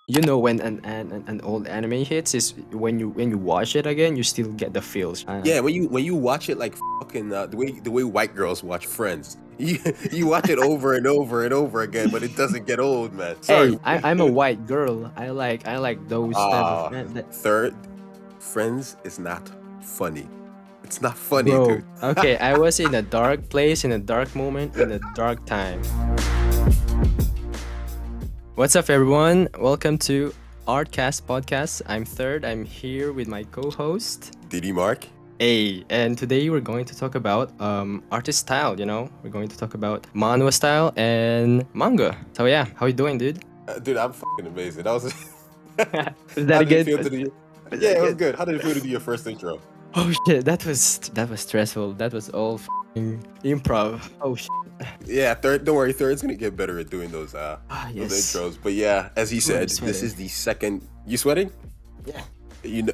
You know when an old anime hits is when you watch it again, you still get the feels. Yeah, when you watch it like fucking the way white girls watch Friends, you watch it over and over and over again, but it doesn't get old, man. Sorry. Hey, I'm a white girl. I like those type of Ah, third, Friends is not funny. It's not funny, bro. dude. Okay, I was in a dark place, in a dark moment, in a dark time. What's up, everyone? Welcome to Artcast podcast. I'm Third. I'm here with my co-host. Did he Mark? Hey, and today we're going to talk about artist style. We're going to talk about manhwa style and manga. So yeah, how you doing, dude? Dude, I'm fucking amazing. That was. Was How that did it good? feel to do? Was Yeah, that it was good? good. How did it feel to do your first intro? Oh shit, that was stressful. That was all improv. Oh shit. Yeah, third. Don't worry, third's gonna get better at doing those Yes. intros. But yeah, as he I'm already said, this sweating. is the second. You sweating? Yeah.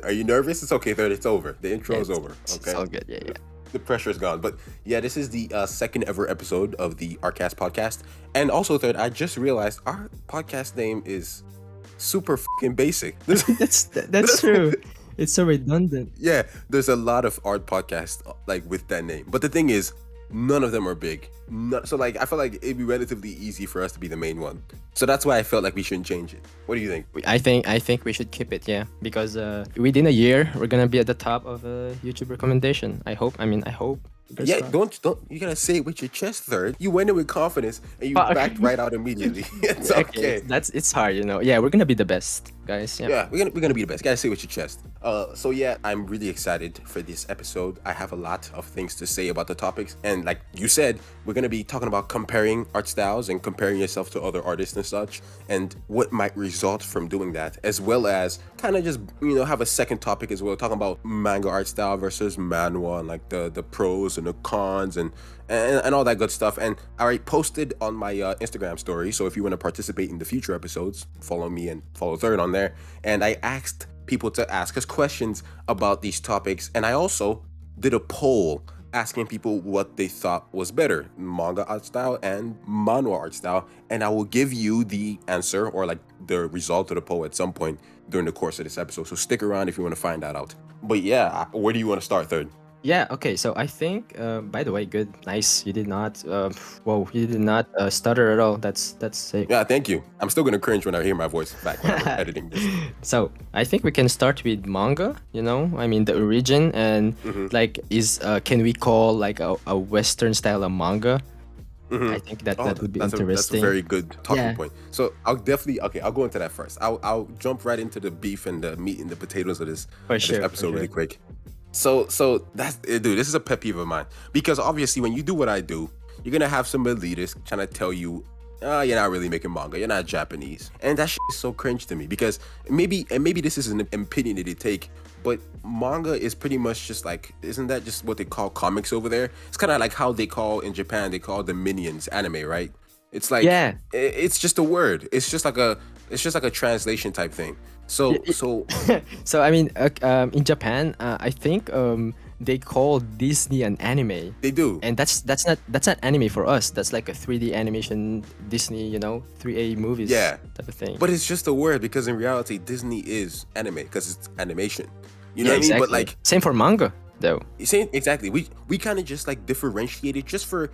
Are you nervous? It's okay, third. It's over. The intro Yeah, is over. it's Okay. all good. Yeah, yeah. The pressure is gone. But yeah, this is the second ever episode of the Artcast podcast. And also, third, I just realized our podcast name is super fucking basic. That's true. It's so redundant. Yeah, there's a lot of art podcasts like with that name. But the thing is, none of them are big. So like, I feel like it'd be relatively easy for us to be the main one. So that's why I felt like we shouldn't change it. What do you think? I think we should keep it, yeah, because within a year we're gonna be at the top of a YouTube recommendation. I hope. I hope. Fingers Yeah, crossed. don't you gotta say it with your chest, third. You went in with confidence and you Fuck. backed right out immediately. It's Okay, okay. it's hard, Yeah, we're gonna be the best, guys. Yeah. Yeah, we're gonna be the best. Gotta say it with your chest. So yeah, I'm really excited for this episode. I have a lot of things to say about the topics, and like you said, we're gonna be talking about comparing art styles and comparing yourself to other artists and such, and what might result from doing that, as well as kind of just have a second topic as well, talking about manga art style versus manhwa and like the pros and the cons and all that good stuff. And I already posted on my Instagram story, so if you want to participate in the future episodes, follow me and follow Third on there. And I asked people to ask us questions about these topics, and I also did a poll asking people what they thought was better, manga art style and manhwa art style, and I will give you the answer or like the result of the poll at some point during the course of this episode. So stick around if you want to find that out. But yeah, where do you want to start, Third? Yeah. Okay. So I think. By the way, good, nice. You did not. Whoa. You did not stutter at all. That's sick. Yeah, thank you. I'm still gonna cringe when I hear my voice back when I'm editing this. So I think we can start with manga. The origin and like can we call like a Western style a manga? I think that would be That's a interesting. very good talking Yeah. point. So I'll definitely I'll go into that first. I'll jump right into the beef and the meat and the potatoes of this, For of sure, this for episode really sure. quick. So that's dude. This is a pet peeve of mine because obviously when you do what I do, you're gonna have some elitists trying to tell you, you're not really making manga. You're not Japanese, and that shit is so cringe to me because maybe this is an opinionated take, but manga is pretty much just like, isn't that just what they call comics over there? It's kind of like how they call in Japan, they call the minions anime, right? It's like Yeah. it's just a word. It's just like a translation type thing. So So in Japan, I think they call Disney an anime. they do. And that's not anime for us. That's like a 3D animation Disney, 3A movies Yeah. type of thing. But it's just a word because in reality, Disney is anime because it's animation. You know Yeah, what I mean? But exactly. like, Same for manga, though. you say exactly. We kind of just like differentiate it just for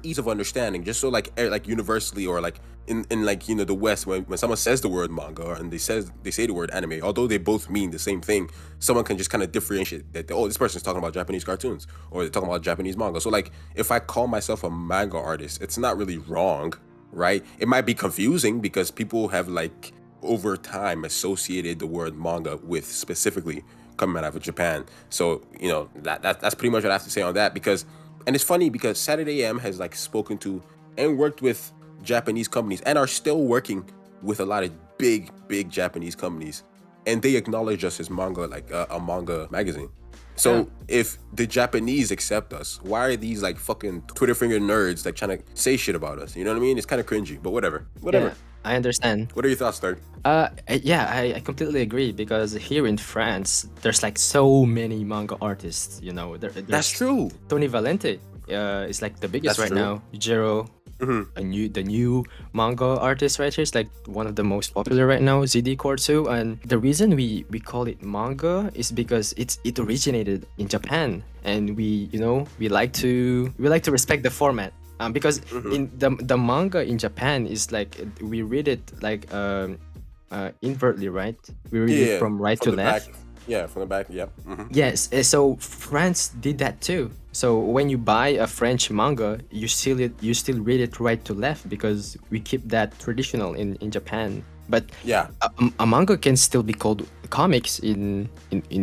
ease of understanding, just so like like universally or like in like the West when someone says the word manga and they say the word anime, although they both mean the same thing, someone can just kind of differentiate that. Oh, this person's talking about Japanese cartoons or they're talking about Japanese manga. So like, if I call myself a manga artist, it's not really wrong, right? It might be confusing because people have like over time associated the word manga with specifically coming out of Japan. So that's pretty much what I have to say on that. Because, and it's funny because Saturday AM has like spoken to and worked with Japanese companies and are still working with a lot of big Japanese companies, and they acknowledge us as manga, like a manga magazine. So if the Japanese accept us, why are these like fucking Twitter finger nerds like trying to say shit about us? You know what I mean? It's kind of cringy, but whatever. Yeah, I understand. What are your thoughts, Third? I completely agree because here in France, there's like so many manga artists. There's That's true. Tony Valente is like the biggest That's right true. now. Jiro, the new manga artist right here is like one of the most popular right now, ZD Kortsu. And the reason we call it manga is because it originated in Japan, and we like to respect the format. Because in the manga in Japan is like we read it like invertly, right? We read it Yeah, from right from to the back. left. Yeah, from the back. Yep. Yes, so France did that too. So when you buy a French manga, you still read it right to left because we keep that traditional in Japan. But Yeah. a manga can still be called comics in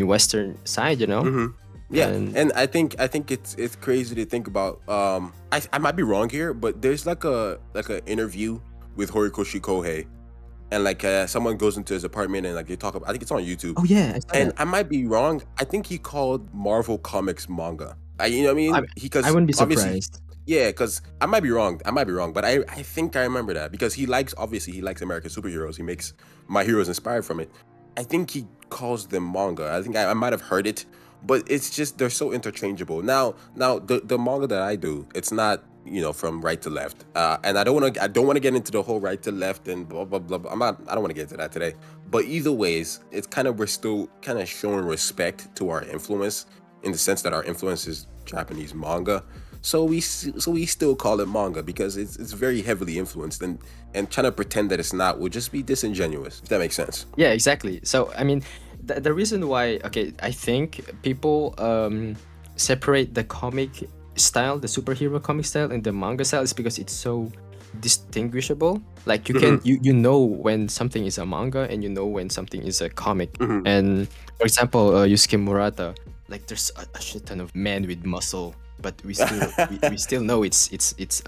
Western side, you know. Yeah, And and I think it's crazy to think about. I might be wrong here, but there's like a interview with Horikoshi Kohei, and like someone goes into his apartment and like they talk about. I think it's on YouTube, oh yeah, I saw and that. I might be wrong. I think he called Marvel Comics manga. You know what I I mean? I Because wouldn't be obviously, surprised. yeah. Because I might be wrong. I might be wrong, but I think I remember that because he likes American superheroes. He makes My Heroes inspired from it. I think he calls them manga. I think I might have heard it, but it's just they're so interchangeable. Now the manga that I do, it's not from right to left, and I don't want to get into the whole right to left and blah blah blah. I don't want to get into that today. But either ways, it's kind of we're still kind of showing respect to our influence in the sense that our influence is Japanese manga. So we still call it manga because it's very heavily influenced, and trying to pretend that it's not would just be disingenuous. If that makes sense. Yeah, exactly. So I mean, the reason why, okay, I think people separate the comic style, the superhero comic style, and the manga style is because it's so distinguishable. Like you know when something is a manga and you know when something is a comic. And for example, Yusuke Murata, like there's a shit ton of men with muscle, but we still know it's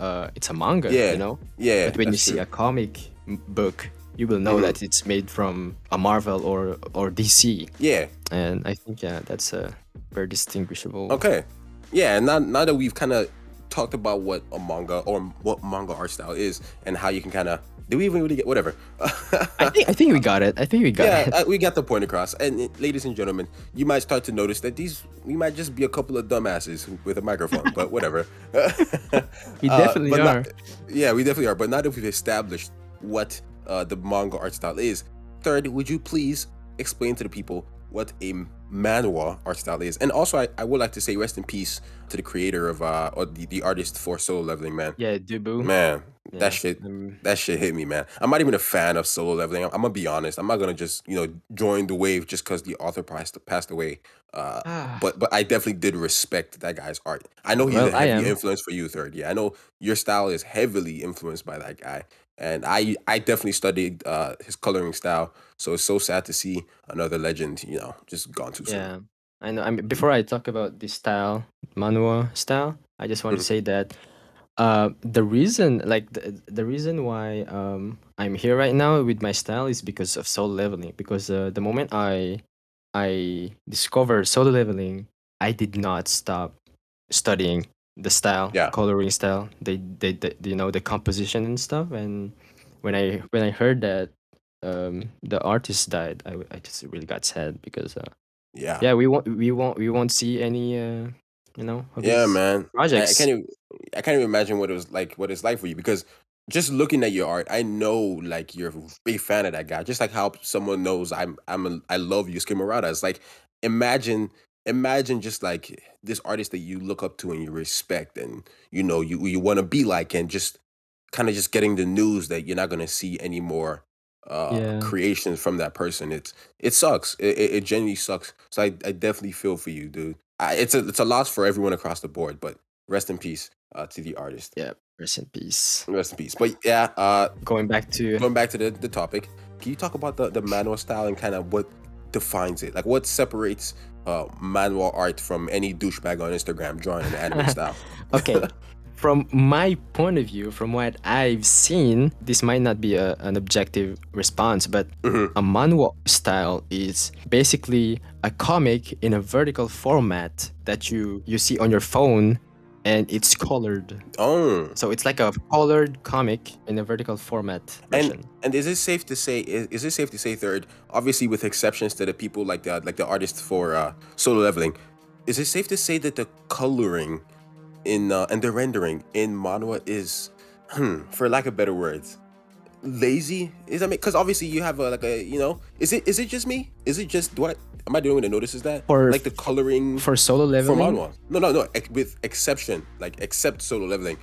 a manga, you Yeah, know. yeah, But when you that's see true. a comic book, you will know that it's made from a Marvel or DC. Yeah. And I think yeah, that's a very distinguishable. Okay. Yeah, and now that we've kind of talked about what a manga or what manga art style is and how you can kind of do we even really get whatever. I think we got it. I think we got Yeah, it. we got the point across. And ladies and gentlemen, you might start to notice that we might just be a couple of dumbasses with a microphone, but whatever. We definitely But not, are. yeah, we definitely are. But now that we've established what the manga art style is, third, would you please explain to the people what a manhwa art style is? And also, I would like to say rest in peace to the creator of or the artist for Solo Leveling, man. Yeah, Dubu. Man, that Yeah. shit that shit hit me, man. I'm not even a fan of Solo Leveling. I'm gonna be honest. I'm not gonna just join the wave just because the author passed away. Uh, Ah, but I definitely did respect that guy's art. I know he's well, a I heavy am. influence for you, third. Yeah, I know your style is heavily influenced by that guy, and I definitely studied his coloring style. So it's so sad to see another legend, just gone too soon. Yeah, I know. I mean, before I talk about this style, Manhwa style, I just want to Mhm. say that the reason why I'm here right now with my style is because of solo leveling. Because the moment I discovered solo leveling, I did not stop studying the style, Yeah, coloring style, the composition and stuff. And when I heard that the artist died, I just really got sad because yeah. yeah, we won't see any of Yeah, his man. I projects. can't even imagine what it's like for you because just looking at your art, I know like you're a big fan of that guy. Just like how someone knows I love Yusuke Murata. It's like imagine imagine just like this artist that you look up to and you respect and you want to be like and just kind of just getting the news that you're not gonna see any more Yeah. creations from that person. It sucks. It genuinely sucks. So I definitely feel for you, dude. It's a loss for everyone across the board, but rest in peace to the artist. Yeah, rest in peace. Rest in peace. But yeah, Going back to going back to the topic, can you talk about the manual style and kind of what defines it? Like what separates manual art from any douchebag on Instagram drawing an anime style? okay, from my point of view, from what I've seen, this might not be an objective response, but Hmm. a manhwa style is basically a comic in a vertical format that you see on your phone, and it's colored. Oh. So it's like a colored comic in a vertical format And version. and is it safe to say is it safe to say third, obviously with exceptions to the people like the artists for solo leveling, is it safe to say that the coloring in and the rendering in manhwa is For lack of better words, lazy is I mean, because obviously you have is it just me? Is it just do I am I the only one that notices that For like the coloring for solo for leveling. manhwa? No, with exception, like except solo leveling,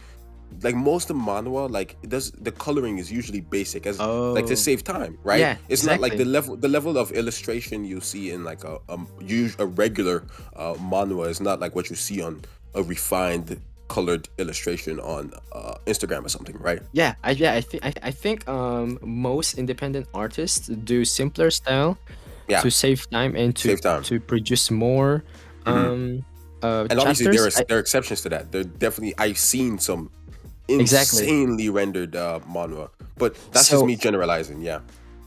like most of manhwa, like it does the coloring is usually basic as like to Oh, save time, right? yeah, It's not like exactly. the level of illustration you see in like a regular manhwa is not like what you see on a refined colored illustration on Instagram or something, right? I think most independent artists do simpler style Yeah, to save time and to save time. to produce more Mhm. um And obviously chapters. there are exceptions to that. There definitely I've seen some Exactly. insanely rendered manhwa, but that's just So me generalizing. Yeah.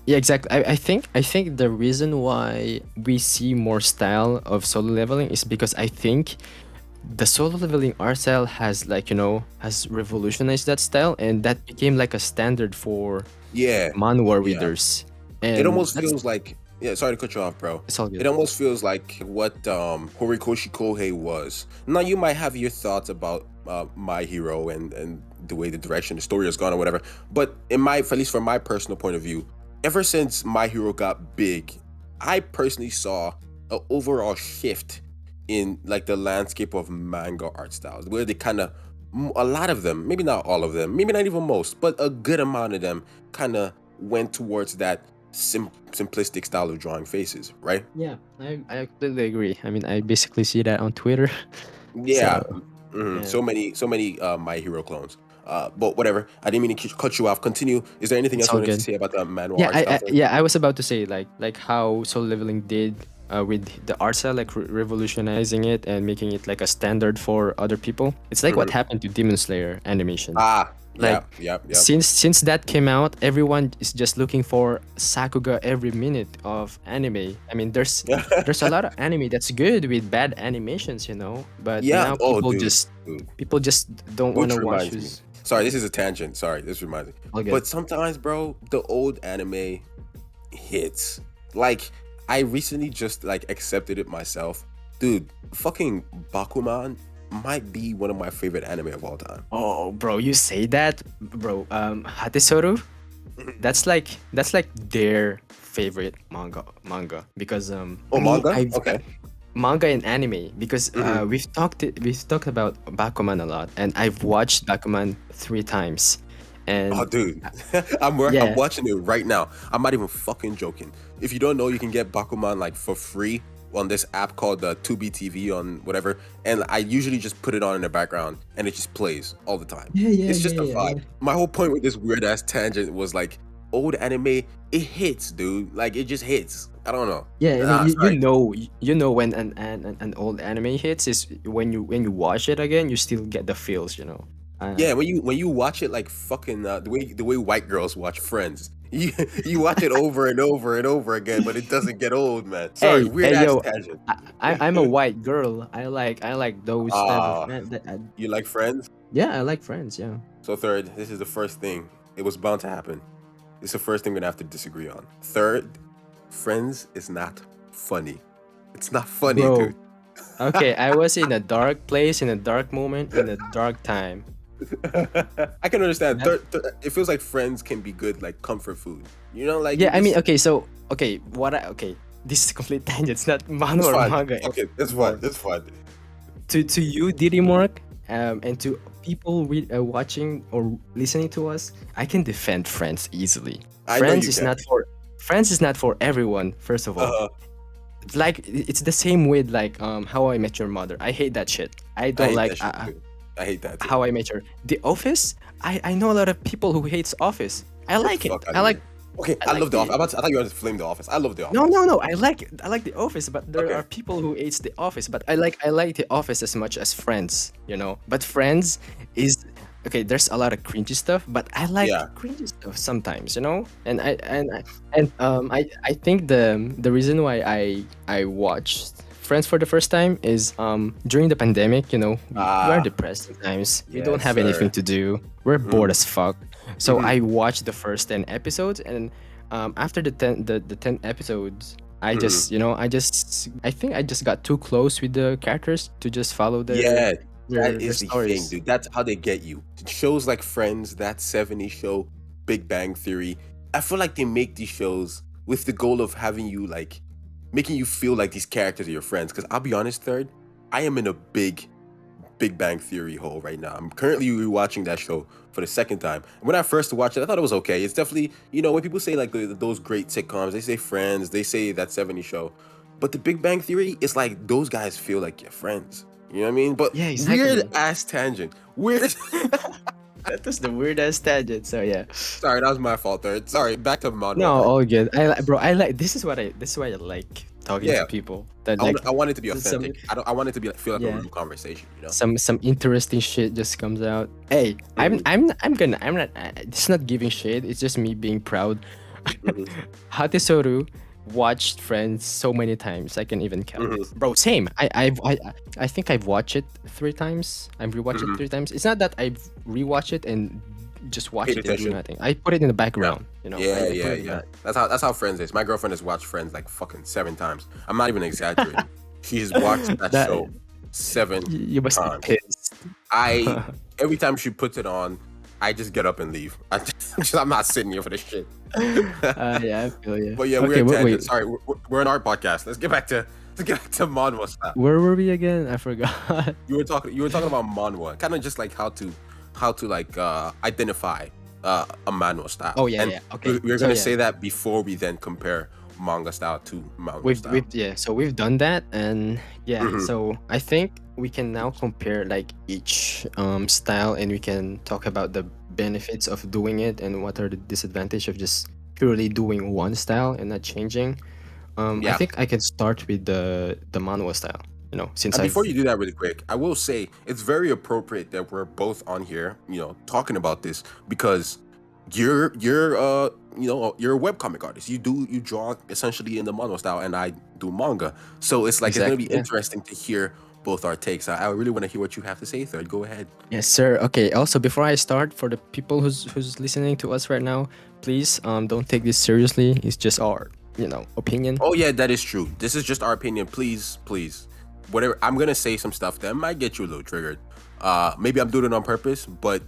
yeah, exactly. I think the reason why we see more style of solo leveling is because I think the solo leveling art style has, like, has revolutionized that style, and that became like a standard for Yeah. manhwa Yeah. readers. It And almost that's feels like, yeah, sorry to cut you off, bro. it's all It good. almost feels like what Horikoshi Kohei was. Now you might have your thoughts about My Hero and the way the direction the story has gone or whatever, but at least from my personal point of view, ever since My Hero got big, I personally saw an overall shift in like the landscape of manga art styles, where they kind of a lot of them, maybe not all of them, maybe not even most, but a good amount of them kind of went towards that simplistic style of drawing faces, right? Yeah, I completely agree. I mean, I basically see that on Twitter. So Yeah. yeah, So many My Hero clones. But whatever. I didn't mean to cut you off. Continue. Is there anything it's else you all wanted to good. say about the manual Yeah, art style thing? I was about to say, like how Solo Leveling did with the art style, like revolutionizing it and making it like a standard for other people. It's like what Hmm. happened to Demon Slayer animation. Ah, Like yep. since that came out, everyone is just looking for Sakuga every minute of anime. I mean, there's a lot of anime that's good with bad animations. But Yeah. now Oh, people just dude. people just don't want Which to watch reminds me. who's Sorry, yeah, this is a tangent. Sorry, this reminds me. all good. But sometimes, bro, the old anime hits. Like, I recently just like accepted it myself. Dude, fucking Bakuman might be one of my favorite anime of all time. Oh, bro, you say that, bro. Hatesoru, that's like their favorite manga because Oh, manga? I've Okay. manga and anime because Hmm. we've talked about Bakuman a lot, and I've watched Bakuman 3 times, Oh, and dude, uh, I'm yeah, watching it right now. I'm not even fucking joking. If you don't know, you can get Bakuman like for free on this app called the 2B TV on whatever. And I usually just put it on in the background, and it just plays all the time. yeah, yeah, It's just a yeah, vibe. yeah, My whole point with this weird ass tangent was like old anime. It hits, dude. Like it just hits. I don't know. yeah. I mean, Ah, you sorry. know, you know when an old anime hits is when you watch it again, you still get the feels. Uh, Yeah, when you watch it like fucking the way white girls watch Friends, you watch it over and over and over again, but it doesn't get old, man. Sorry, hey, weird hey, ass yo, tangent. I'm a white girl. I like those type of Ah, man. you like Friends? Yeah, I like Friends. Yeah. So third, this is the first thing. It was bound to happen. It's the first thing we're gonna have to disagree on. Third, Friends is not funny. It's not funny, dude. Bro, okay, I was in a dark place, in a dark moment, in a dark time. I can understand. That, It feels like Friends can be good, like comfort food. You know, like yeah, you I mean, just okay, this is complete tangent. It's not manga it's or fine. manga Okay, it's fine. anymore. It's fine. To you, Diddy Mark, and to people watching or listening to us, I can defend Friends easily. I know Friends you is can. not for Friends is not for everyone. First of all, Uh, like it's the same with like How I Met Your Mother. I hate that shit. I I don't hate like that shit too. I hate that too. How I Met Your The Office. I know a lot of people who hates Office. I Get the like it. fuck out I of like here. Okay, I I like love the the office. I thought you wanted to flame the office. I love the No, office. no, no. I like The Office, but there Okay. are people who hates The Office. But I like The Office as much as Friends. But Friends is okay. There's a lot of cringy stuff, but I like Yeah. cringy stuff sometimes. And I think the reason why I watched Friends for the first time is during the pandemic. We are Ah, depressed sometimes. We don't yes, have anything sir. to do. We're bored Mm-hmm. as fuck. So Mm-hmm. I watched the first 10 episodes, and after the 10 episodes, I Mm-hmm. just I think I just got too close with the characters to just follow their Yeah. That their is the thing, stories. dude. That's how they get you. Shows like Friends, That 70 Show, Big Bang Theory. I feel like they make these shows with the goal of having you like making you feel like these characters are your friends. Because I'll be honest, third, I am in a Big Bang Theory hole right now. I'm currently rewatching that show for the second time. When I first watched it, I thought it was okay. It's definitely, when people say like those great sitcoms, they say Friends, they say That 70 Show. But the Big Bang Theory, it's like those guys feel like your friends. You know what I mean? But Yeah, weird exactly. ass tangent. Weird. That was the weirdest tangent. So yeah. Sorry, that was my fault there. Sorry, back to No, Manhwa. all good. Bro. I like. This is why I like talking to Yeah, people. That like I want it to be some. authentic. I want it to be like, feel like a Yeah. real conversation. Some interesting shit just comes out. Hey, Mhm, I'm not. It's not giving shit. It's just me being proud. mhm, Hatesoru watched Friends so many times I can even count. mhm, Bro, same. I think I've watched it 3 times. I've rewatched it mhm. 3 times. It's not that I've rewatched it and just watch Paid it and do attention. nothing. I put it in the Yeah. background. Yeah, I put yeah, it in yeah. that. That's how Friends is. My girlfriend has watched Friends like fucking 7 times. I'm not even exaggerating. She has watched that That show 7 you must be times. pissed. I every time she puts it on, I just get up and leave. I'm not sitting here for this shit. Yeah, I feel you. But yeah, we're Okay, at wait. tangent. Sorry, we're in our podcast. Let's get back to Manhwa stuff. Where were we again? I forgot. You were talking about Manhwa, kind of just like how to like identify a Manhwa style. Oh yeah, And yeah. Okay. we're So gonna yeah, say that before we then compare manga style to Manhwa style. so we've done that, and yeah. Hmm. So I think we can now compare like each style, and we can talk about the benefits of doing it and what are the disadvantage of just purely doing one style and not changing. I Yeah. think I can start with the Manhwa style. Since And I've before you do that really quick, I will say it's very appropriate that we're both on here, talking about this because you're a webcomic artist. You draw essentially in the manga style and I do manga. So it's like it's gonna be exactly, yeah. interesting to hear both our takes. I really want to hear what you have to say, Third. Go ahead. Yes, sir. Okay. Also, before I start, for the people who's listening to us right now, please don't take this seriously. It's just our opinion. Oh yeah, that is true. This is just our opinion. Please, please. Whatever, I'm gonna say some stuff that might get you a little triggered. Maybe I'm doing it on purpose, but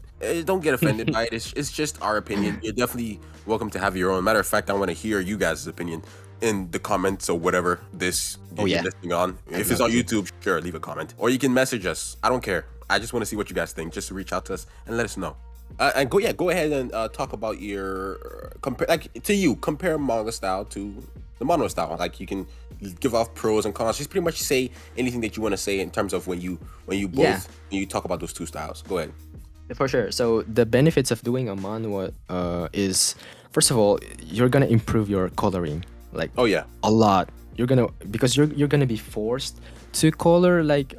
don't get offended by it. It's just our opinion. You're definitely welcome to have your own. Matter of fact, I want to hear you guys' opinion in the comments or whatever this Oh you're yeah, listening on. I'd If it's love on to. YouTube, sure, leave a comment. Or you can message us. I don't care. I just want to see what you guys think. Just reach out to us and let us know. And go ahead and talk about your compare compare manga style to the manga style. Like you can give off pros and cons. Just pretty much say anything that you want to say in terms of when you Yeah, when you talk about those two styles. Go ahead. for sure. So the benefits of doing a manhwa is, first of all, you're gonna improve your coloring like Oh yeah. a lot. Because you're gonna be forced to color like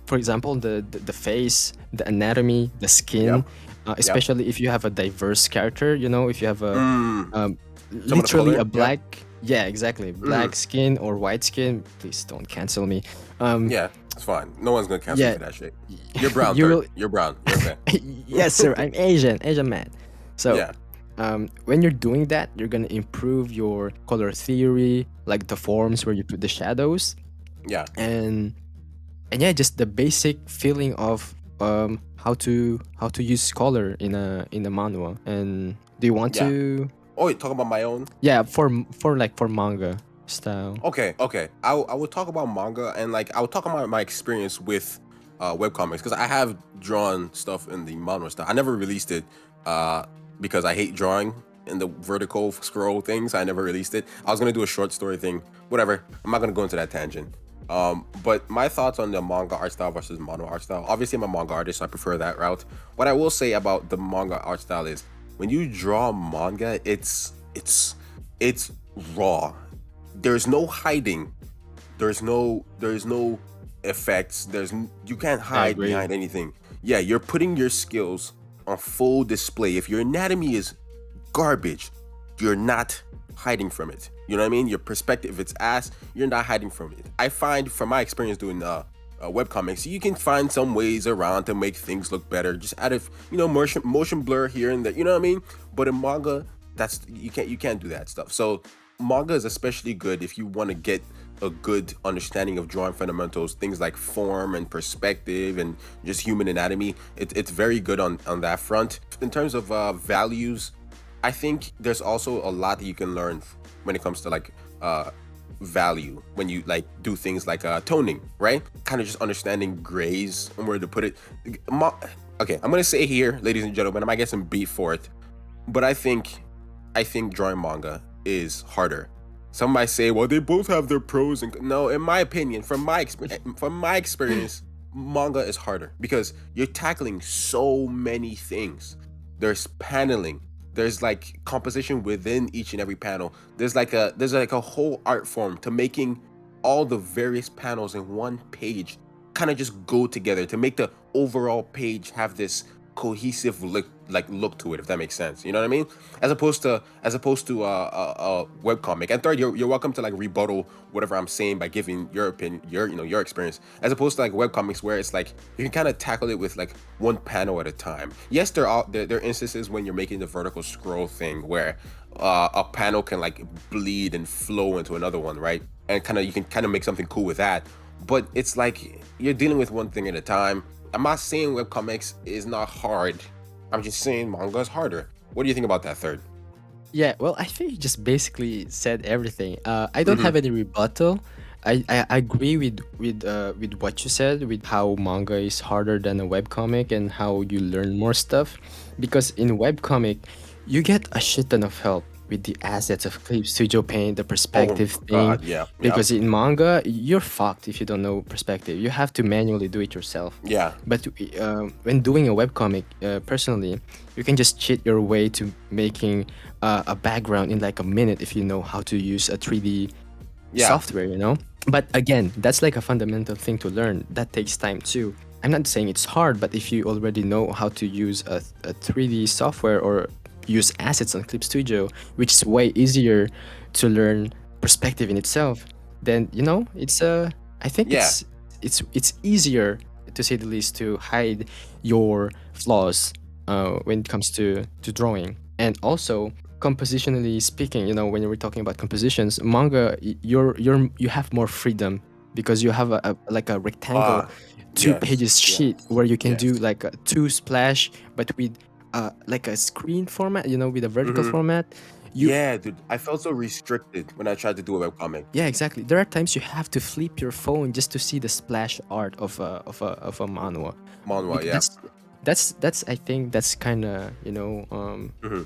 for example the face, the anatomy, the skin, Yep. Yep. especially if you have a diverse character. If you have a Mm. um, Some of the literally a coloring. Yep. black, yeah, exactly, Mm. black skin or white skin. Please don't cancel me. um Yeah. It's fine. No one's gonna cancel you yeah. for that shit. You're brown, You Third. will. You're brown. You're okay. Yes, sir, I'm Asian man. So Yeah. when you're doing that, you're gonna improve your color theory, like the forms where you put the shadows, Yeah. and yeah, just the basic feeling of how to use color in a manhwa. And do you want Yeah. to? Oh, you talking about my own? Yeah, for manga style. Okay, okay. I will talk about manga and like I will talk about my experience with webcomics because I have drawn stuff in the manga style. I never released it because I hate drawing in the vertical scroll things. I never released it. I was gonna do a short story thing, whatever. I'm not gonna go into that tangent. But my thoughts on the manga art style versus manga art style. Obviously, I'm a manga artist, so I prefer that route. What I will say about the manga art style is when you draw manga, it's raw. There's no hiding. There's no effects. You can't I hide agree. behind anything. Yeah, you're putting your skills on full display. If your anatomy is garbage, you're not hiding from it. You know what I mean? Your perspective, if it's ass, you're not hiding from it. I find from my experience doing webcomics, you can find some ways around to make things look better. Just out of motion blur here and there. You know what I mean? But in manga, you can't do that stuff. So manga is especially good if you want to get a good understanding of drawing fundamentals, things like form and perspective and just human anatomy. It's very good on that front. In terms of values, I think there's also a lot that you can learn when it comes to like value when you like do things like toning, right? Kind of just understanding grays and where to put it. Okay, I'm gonna say here, ladies and gentlemen, I might get some beef for it, but I think drawing manga is harder. Some might say, well, they both have their pros and no. In my opinion, from my experience, manga is harder because you're tackling so many things. There's paneling. There's like composition within each and every panel. There's like a whole art form to making all the various panels in one page kind of just go together to make the overall page have this cohesive look to it, if that makes sense. You know what I mean? As opposed to a web comic. And third, you're welcome to like rebuttal whatever I'm saying by giving your opinion, your experience, as opposed to like web comics where it's like you can kind of tackle it with like one panel at a time. Yes, there are instances when you're making the vertical scroll thing where a panel can like bleed and flow into another one, right? And kind of you can kind of make something cool with that. But it's like you're dealing with one thing at a time. I'm not saying webcomics is not hard. I'm just saying manga is harder. What do you think about that, third? Yeah, well, I think you just basically said everything. I don't Mm-hmm. have any rebuttal. I agree with what you said, with how manga is harder than a webcomic and how you learn more stuff. Because in webcomic, you get a shit ton of help with the assets of Clip Studio Paint, the Oh perspective thing. God, yeah, yeah, Because in manga, you're fucked if you don't know perspective. You have to manually do it yourself. yeah, But when doing a webcomic, personally, you can just cheat your way to making a background in like a minute if you know how to use a 3D yeah. software, you know? But again, that's like a fundamental thing to learn. That takes time too. I'm not saying it's hard, but if you already know how to use a 3D software or use assets on Clip Studio, which is way easier to learn perspective in itself, then I think Yeah. it's easier to say the least to hide your flaws when it comes to drawing. And also compositionally speaking, when we're talking about compositions, manga, you have more freedom because you have like a rectangle two Yes, pages sheet yes, where you can do yes. like a two splash, but with like a screen format, with a vertical Mm-hmm. format. You Yeah, dude. I felt so restricted when I tried to do a webcomic. Yeah, exactly. There are times you have to flip your phone just to see the splash art of a manhwa. Manhwa, yeah. That's I think that's kind of Mm-hmm.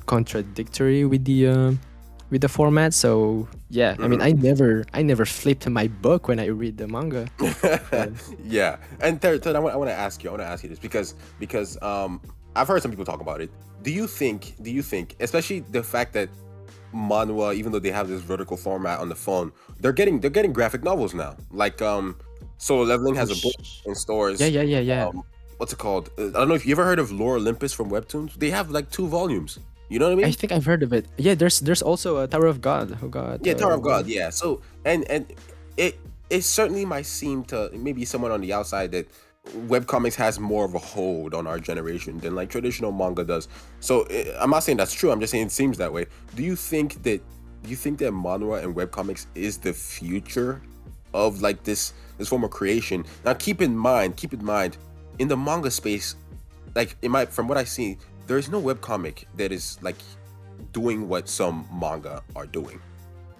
contradictory with the format. So yeah, I mean, Mm-hmm. I never flipped my book when I read the manga. So Yeah, and third, I want to ask you this because I've heard some people talk about it. Do you think, especially the fact that manhwa, even though they have this vertical format on the phone, they're getting graphic novels now. Like Solo Leveling oh has a book in yeah, stores. yeah, yeah, yeah. What's it called? I don't know if you ever heard of Lore Olympus from Webtoons. They have like 2 volumes. You know what I I mean? think I've heard of it. Yeah, there's also a Tower of God who got Yeah, Tower of God. one. Yeah. So and it it certainly might seem to maybe someone on the outside that webcomics has more of a hold on our generation than like traditional manga does. So I'm not saying that's true. I'm just saying it seems that way. Do you think that manhwa and webcomics is the future of like this form of creation? Now keep in mind, in the manga space, like from what I see, there is no webcomic that is like doing what some manga are doing,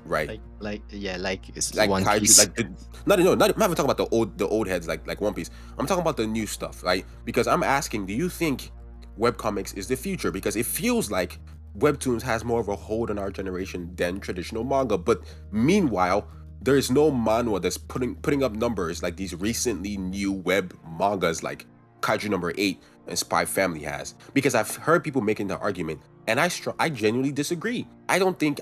right? Like yeah, like it's Like One kaiju, Piece. like not no, not I'm not even talking about the old heads like One Piece. I'm talking about the new stuff, right? Because I'm asking, do you think webcomics is the future? Because it feels like webtoons has more of a hold on our generation than traditional manga. But meanwhile, there is no manhwa that's putting up numbers like these recently new web mangas like Kaiju number 8 and Spy Family has. Because I've heard people making the argument, and I genuinely disagree. I don't think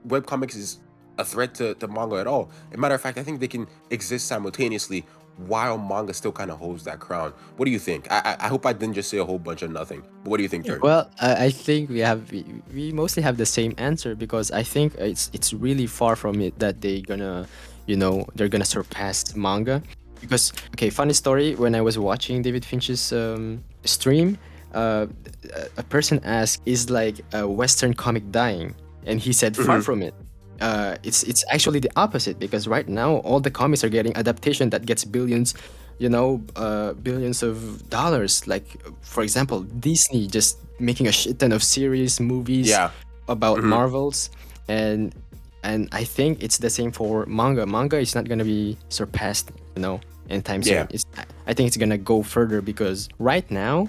webcomics is a threat to manga at all. As a matter of fact, I think they can exist simultaneously while manga still kind of holds that crown. What do you think? I hope I didn't just say a whole bunch of nothing. But what do you think, third? Well, I think we mostly have the same answer because I think it's really far from it that they're gonna surpass manga. Because okay, funny story. When I was watching David Finch's stream, uh, a person asked, "Is like a Western comic dying?" And he said, "Far Hmm. from it." It's actually the opposite because right now all the comics are getting adaptation that gets billions, billions of dollars. Like for example, Disney just making a shit ton of series, movies Yeah. about Hmm. Marvels, and and I think it's the same for manga. Manga is not gonna be surpassed, anytime soon. Yeah. I think it's gonna go further because right now,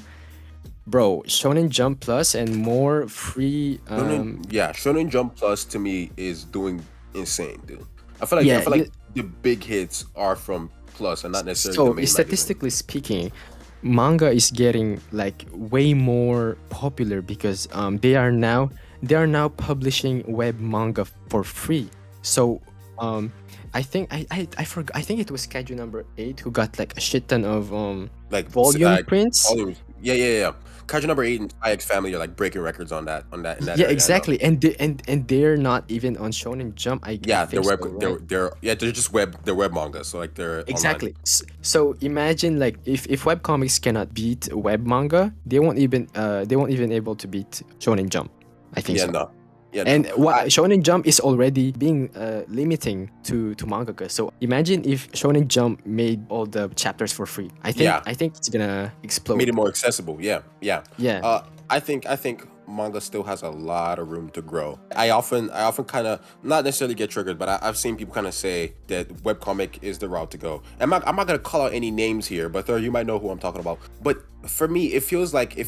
bro, Shonen Jump Plus and more free. Shonen Jump Plus to me is doing insane, dude. I Yeah, feel like the big hits are from Plus and not necessarily the so main magazine. statistically speaking, manga is getting like way more popular because they are now publishing web manga for free. So um, I think it was Kaiju number 8 who got like a shit ton of Like, volume prints. volumes. Yeah. Kaiju number 8 and IX Family are like breaking records on that in that Yeah, area. I know. exactly, and they're not even on Shonen Jump. I Yeah, think so, right? they're just they're web manga, so like they're online. Exactly. So imagine like if webcomics cannot beat web manga, they won't even able to beat Shonen Jump. I think Yeah, so. no. Yeah, no. And what I Shonen Jump is already being limiting to mangaka. So imagine if Shonen Jump made all the chapters for free. I think yeah, I think it's gonna made it explode. more accessible. Yeah, yeah. Yeah. I think manga still has a lot of room to grow. I often kind of not necessarily get triggered, but I've seen people kind of say that webcomic is the route to go. I'm not gonna call out any names here, but you might know who I'm talking about. But for me, it feels like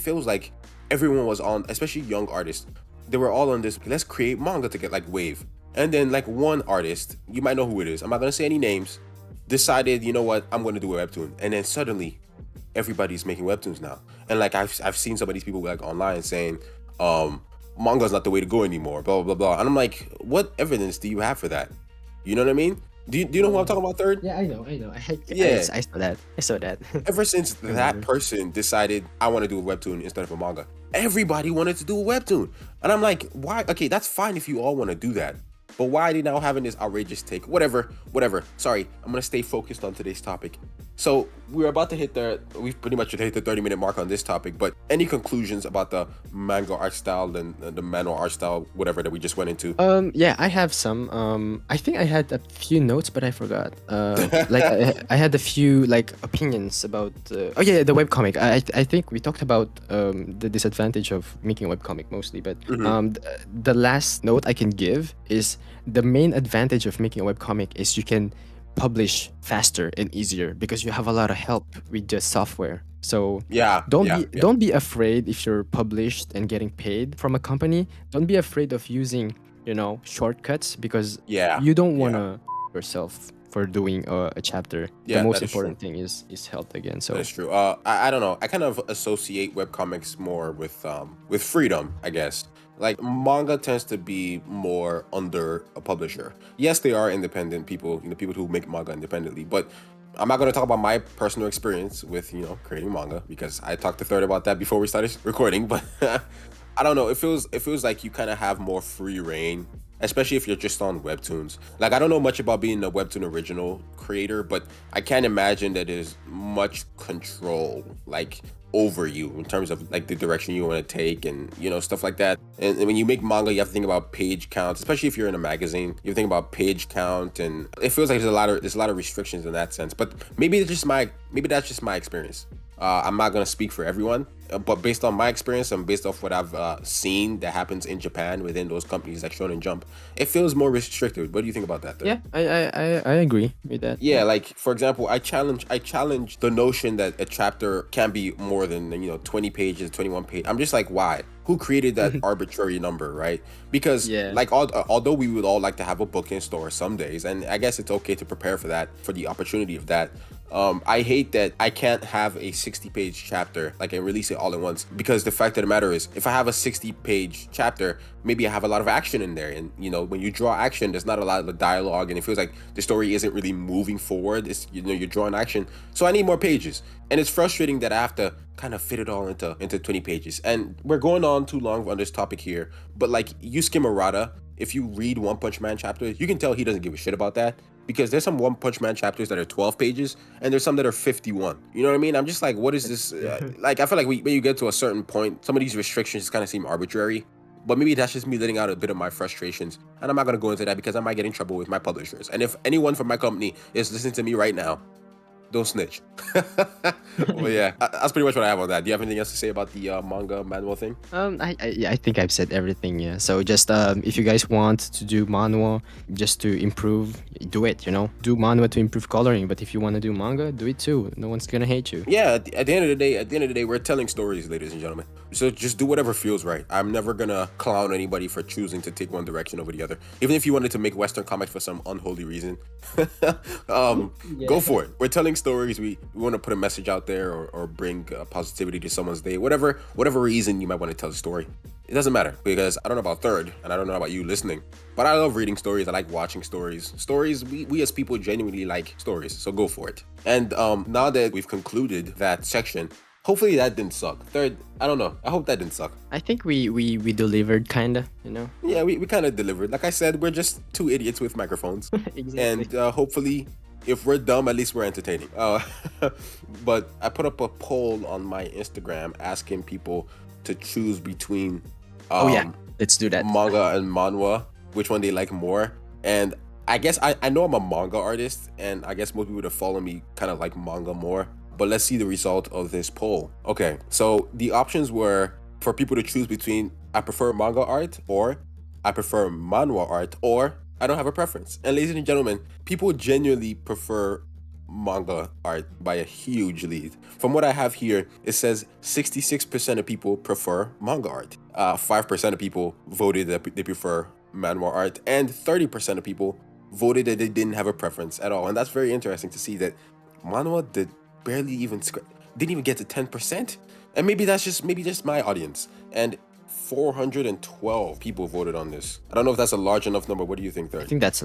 everyone was on, especially young artists. They were all on this. Let's create manga to get like wave, and then like one artist, you might know who it is. I'm not gonna say any names. Decided, you know what, I'm gonna do a webtoon, and then suddenly everybody's making webtoons now. And like I've seen some of these people like online saying, manga's not the way to go anymore, blah blah blah. And I'm like, what evidence do you have for that? You know what I mean? Do you know who I'm talking about, third? Yeah, I know. I Yeah. saw that. I saw that. Ever since I that remember. person decided I want to do a webtoon instead of a manga, everybody wanted to do a webtoon. And I'm like, why? Okay, that's fine if you all want to do that. But why are they now having this outrageous take? Whatever. Sorry, I'm gonna stay focused on today's topic. So we're about to we've pretty much hit the 30-minute mark on this topic, but any conclusions about the manga art style and the manual art style, whatever that we just went into? Yeah, I have some. I think I had a few notes, but I forgot. Like I had a few like opinions about. Oh yeah, the webcomic. I think we talked about the disadvantage of making a webcomic mostly, but Hmm. the last note I can give is the main advantage of making a webcomic is you can publish faster and easier because you have a lot of help with the software. So Yeah. don't be afraid if you're published and getting paid from a company. Don't be afraid of using, shortcuts because Yeah. you don't want Yeah. to yourself for doing a chapter. The Yeah, most that is true. important thing is health again. That So is true. I don't know. I kind of associate webcomics more with freedom, I guess. Like manga tends to be more under a publisher. Yes, they are independent people, people who make manga independently, but I'm not going to talk about my personal experience with, creating manga because I talked to Third about that before we started recording, but I don't know. It feels like you kind of have more free reign, especially if you're just on webtoons. Like I don't know much about being a webtoon original creator, but I can't imagine that there's much control like over you in terms of like the direction you want to take and stuff like that. And when you make manga, you have to think about page counts, especially if you're in a magazine. You have to think about page count, and it feels like there's a lot of restrictions in that sense. But maybe that's just my experience. I'm not gonna speak for everyone, but based on my experience and based off what I've seen that happens in Japan within those companies like Shonen Jump, it feels more restricted. What do you think about that, there? yeah, I agree with that. Yeah, Yeah. like for example, I challenge the notion that a chapter can be more than 20 pages, 21 pages. I'm just like, why? Who created that arbitrary number, right? Because Yeah. like although we would all like to have a book in store some days, and I guess it's okay to prepare for that, for the opportunity of that. I hate that I can't have a 60-page chapter like and release it all at once, because the fact of the matter is, if I have a 60-page chapter, maybe I have a lot of action in there, and when you draw action, there's not a lot of dialogue, and it feels like the story isn't really moving forward. It's you're drawing action, so I need more pages, and it's frustrating that I have to kind of fit it all into 20 pages. And we're going on too long on this topic here, but like Yusuke Murata, if you read One Punch Man chapters, you can tell he doesn't give a shit about that, because there's some One Punch Man chapters that are 12 pages and there's some that are 51. You know what I mean? I'm just like, what is this? Like, I feel like when you get to a certain point, some of these restrictions kind of seem arbitrary. But maybe that's just me letting out a bit of my frustrations. And I'm not going to go into that because I might get in trouble with my publishers. And if anyone from my company is listening to me right now, don't snitch. Well, yeah, that's pretty much what I have on that. Do you have anything else to say about the manga manual thing? Yeah, I think I've said everything. Yeah. So just if you guys want to do manhwa just to improve, do it. You know, do manhwa to improve coloring. But if you want to do manga, do it too. No one's gonna hate you. Yeah, at the end of the day, we're telling stories, ladies and gentlemen. So just do whatever feels right. I'm never gonna clown anybody for choosing to take one direction over the other. Even if you wanted to make Western comics for some unholy reason, go for it. We're telling stories. We want to put a message out there or bring positivity to someone's day. Whatever reason you might want to tell a story. It doesn't matter because I don't know about Third and I don't know about you listening, but I love reading stories. I like watching stories. We as people genuinely like stories, so go for it. And now that we've concluded that section, hopefully that didn't suck. Third, I don't know. I hope that didn't suck. I think we delivered kinda. You know. Yeah, we kind of delivered. Like I said, we're just two idiots with microphones. Exactly. And hopefully, if we're dumb, at least we're entertaining. But I put up a poll on my Instagram asking people to choose between Let's do that. manga and manhwa, which one they like more. And I guess I know I'm a manga artist, and I guess most people that follow me kind of like manga more. But let's see the result of this poll. Okay, so the options were for people to choose between I prefer manga art, or I prefer manhwa art, or I don't have a preference. And ladies and gentlemen, people genuinely prefer manga art by a huge lead. From what I have here, it says 66% of people prefer manga art. 5% of people voted that they prefer manhwa art, and 30% of people voted that they didn't have a preference at all. And that's very interesting to see that manhwa didn't even get to 10%. And maybe that's just my audience. And 412 people voted on this. I don't know if that's a large enough number. What do you think, Third? I think that's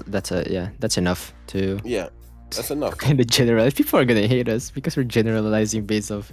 enough to Yeah, that's enough. kind of generalize. People are gonna hate us because we're generalizing based of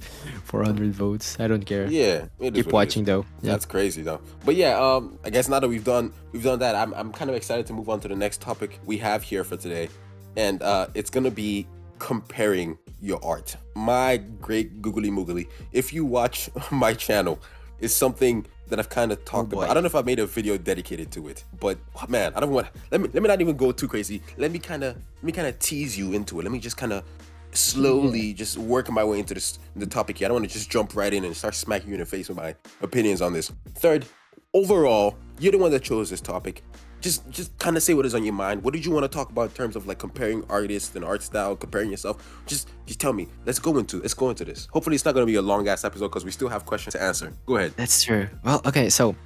400 votes. I don't care. Yeah, it is Keep what it watching is. though. Yeah. That's crazy though. But yeah, I guess now that we've done that, I'm kind of excited to move on to the next topic we have here for today, and it's gonna be comparing your art. My great googly moogly. If you watch my channel, it's something that I've kind of talked about. I don't know if I made a video dedicated to it, but man, I don't want. Let me not even go too crazy. Let me kind of tease you into it. Let me just kind of slowly just work my way into the topic here. I don't want to just jump right in and start smacking you in the face with my opinions on this. Third, overall, you're the one that chose this topic. Just kind of say what is on your mind. What did you want to talk about in terms of like comparing artists and art style, comparing yourself? Just tell me. Let's go into this. Hopefully it's not going to be a long ass episode because we still have questions to answer. Go ahead. That's true. Well, okay, so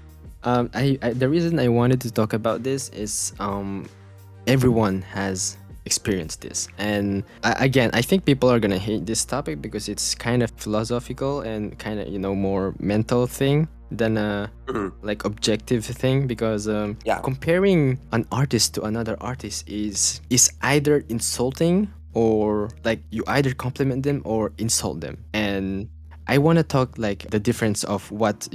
I the reason I wanted to talk about this is everyone has experienced this, and again, I think people are gonna hate this topic because it's kind of philosophical and kind of more mental thing than a like objective thing, because comparing an artist to another artist is either insulting, or like you either compliment them or insult them. And I want to talk like the difference of what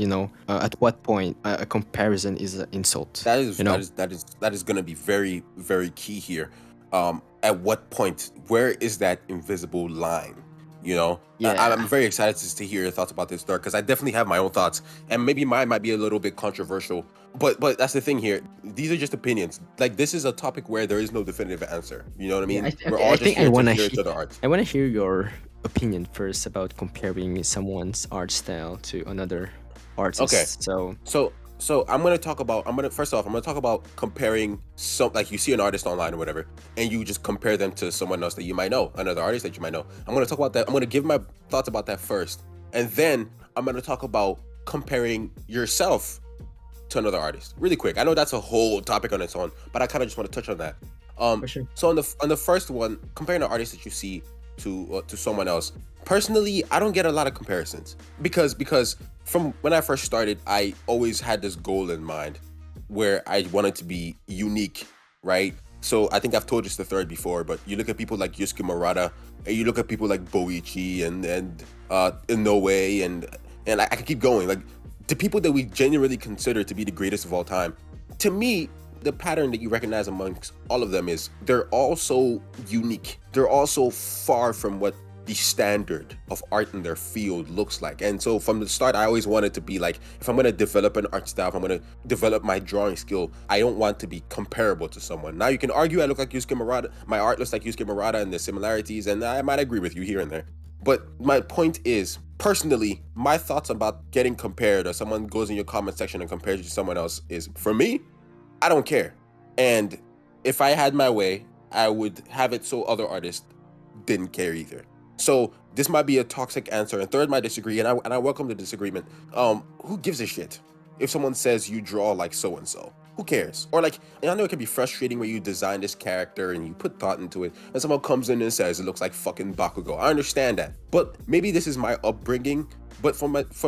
at what point a comparison is an insult. That is going to be very, very key here. At what point, where is that invisible line? Yeah. I'm very excited to hear your thoughts about this, Dark, because I definitely have my own thoughts, and maybe mine might be a little bit controversial. But that's the thing here. These are just opinions. Like, this is a topic where there is no definitive answer. You know what I mean? We're all just here to hear each other art. I want to hear your opinion first about comparing someone's art style to another artist. Okay. So I'm gonna talk about comparing some, like, you see an artist online or whatever, and you just compare them to someone else that you might know, another artist that you might know. I'm gonna talk about that. I'm gonna give my thoughts about that first, and then I'm gonna talk about comparing yourself to another artist really quick. I know that's a whole topic on its own, but I kind of just want to touch on that. For sure. So on the first one, comparing an artist that you see to someone else. Personally, I don't get a lot of comparisons because from when I first started, I always had this goal in mind where I wanted to be unique, right? So I think I've told this to Third before, but you look at people like Yusuke Murata, and you look at people like Boichi and Inoue, and I can keep going. Like, the people that we genuinely consider to be the greatest of all time, to me, the pattern that you recognize amongst all of them is they're all so unique. They're all so far from what the standard of art in their field looks like. And so from the start, I always wanted to be like, if I'm going to develop an art style, if I'm going to develop my drawing skill, I don't want to be comparable to someone. Now you can argue I look like Yusuke Murata, my art looks like Yusuke Murata, and there's similarities, and I might agree with you here and there. But my point is, personally, my thoughts about getting compared, or someone goes in your comment section and compares you to someone else, is, for me, I don't care. And if I had my way, I would have it so other artists didn't care either. So this might be a toxic answer, and third might disagree, and I welcome the disagreement. Who gives a shit if someone says you draw like so and so? Who cares? Or like, and I know it can be frustrating when you design this character and you put thought into it, and someone comes in and says it looks like fucking Bakugo. I understand that, but maybe this is my upbringing. But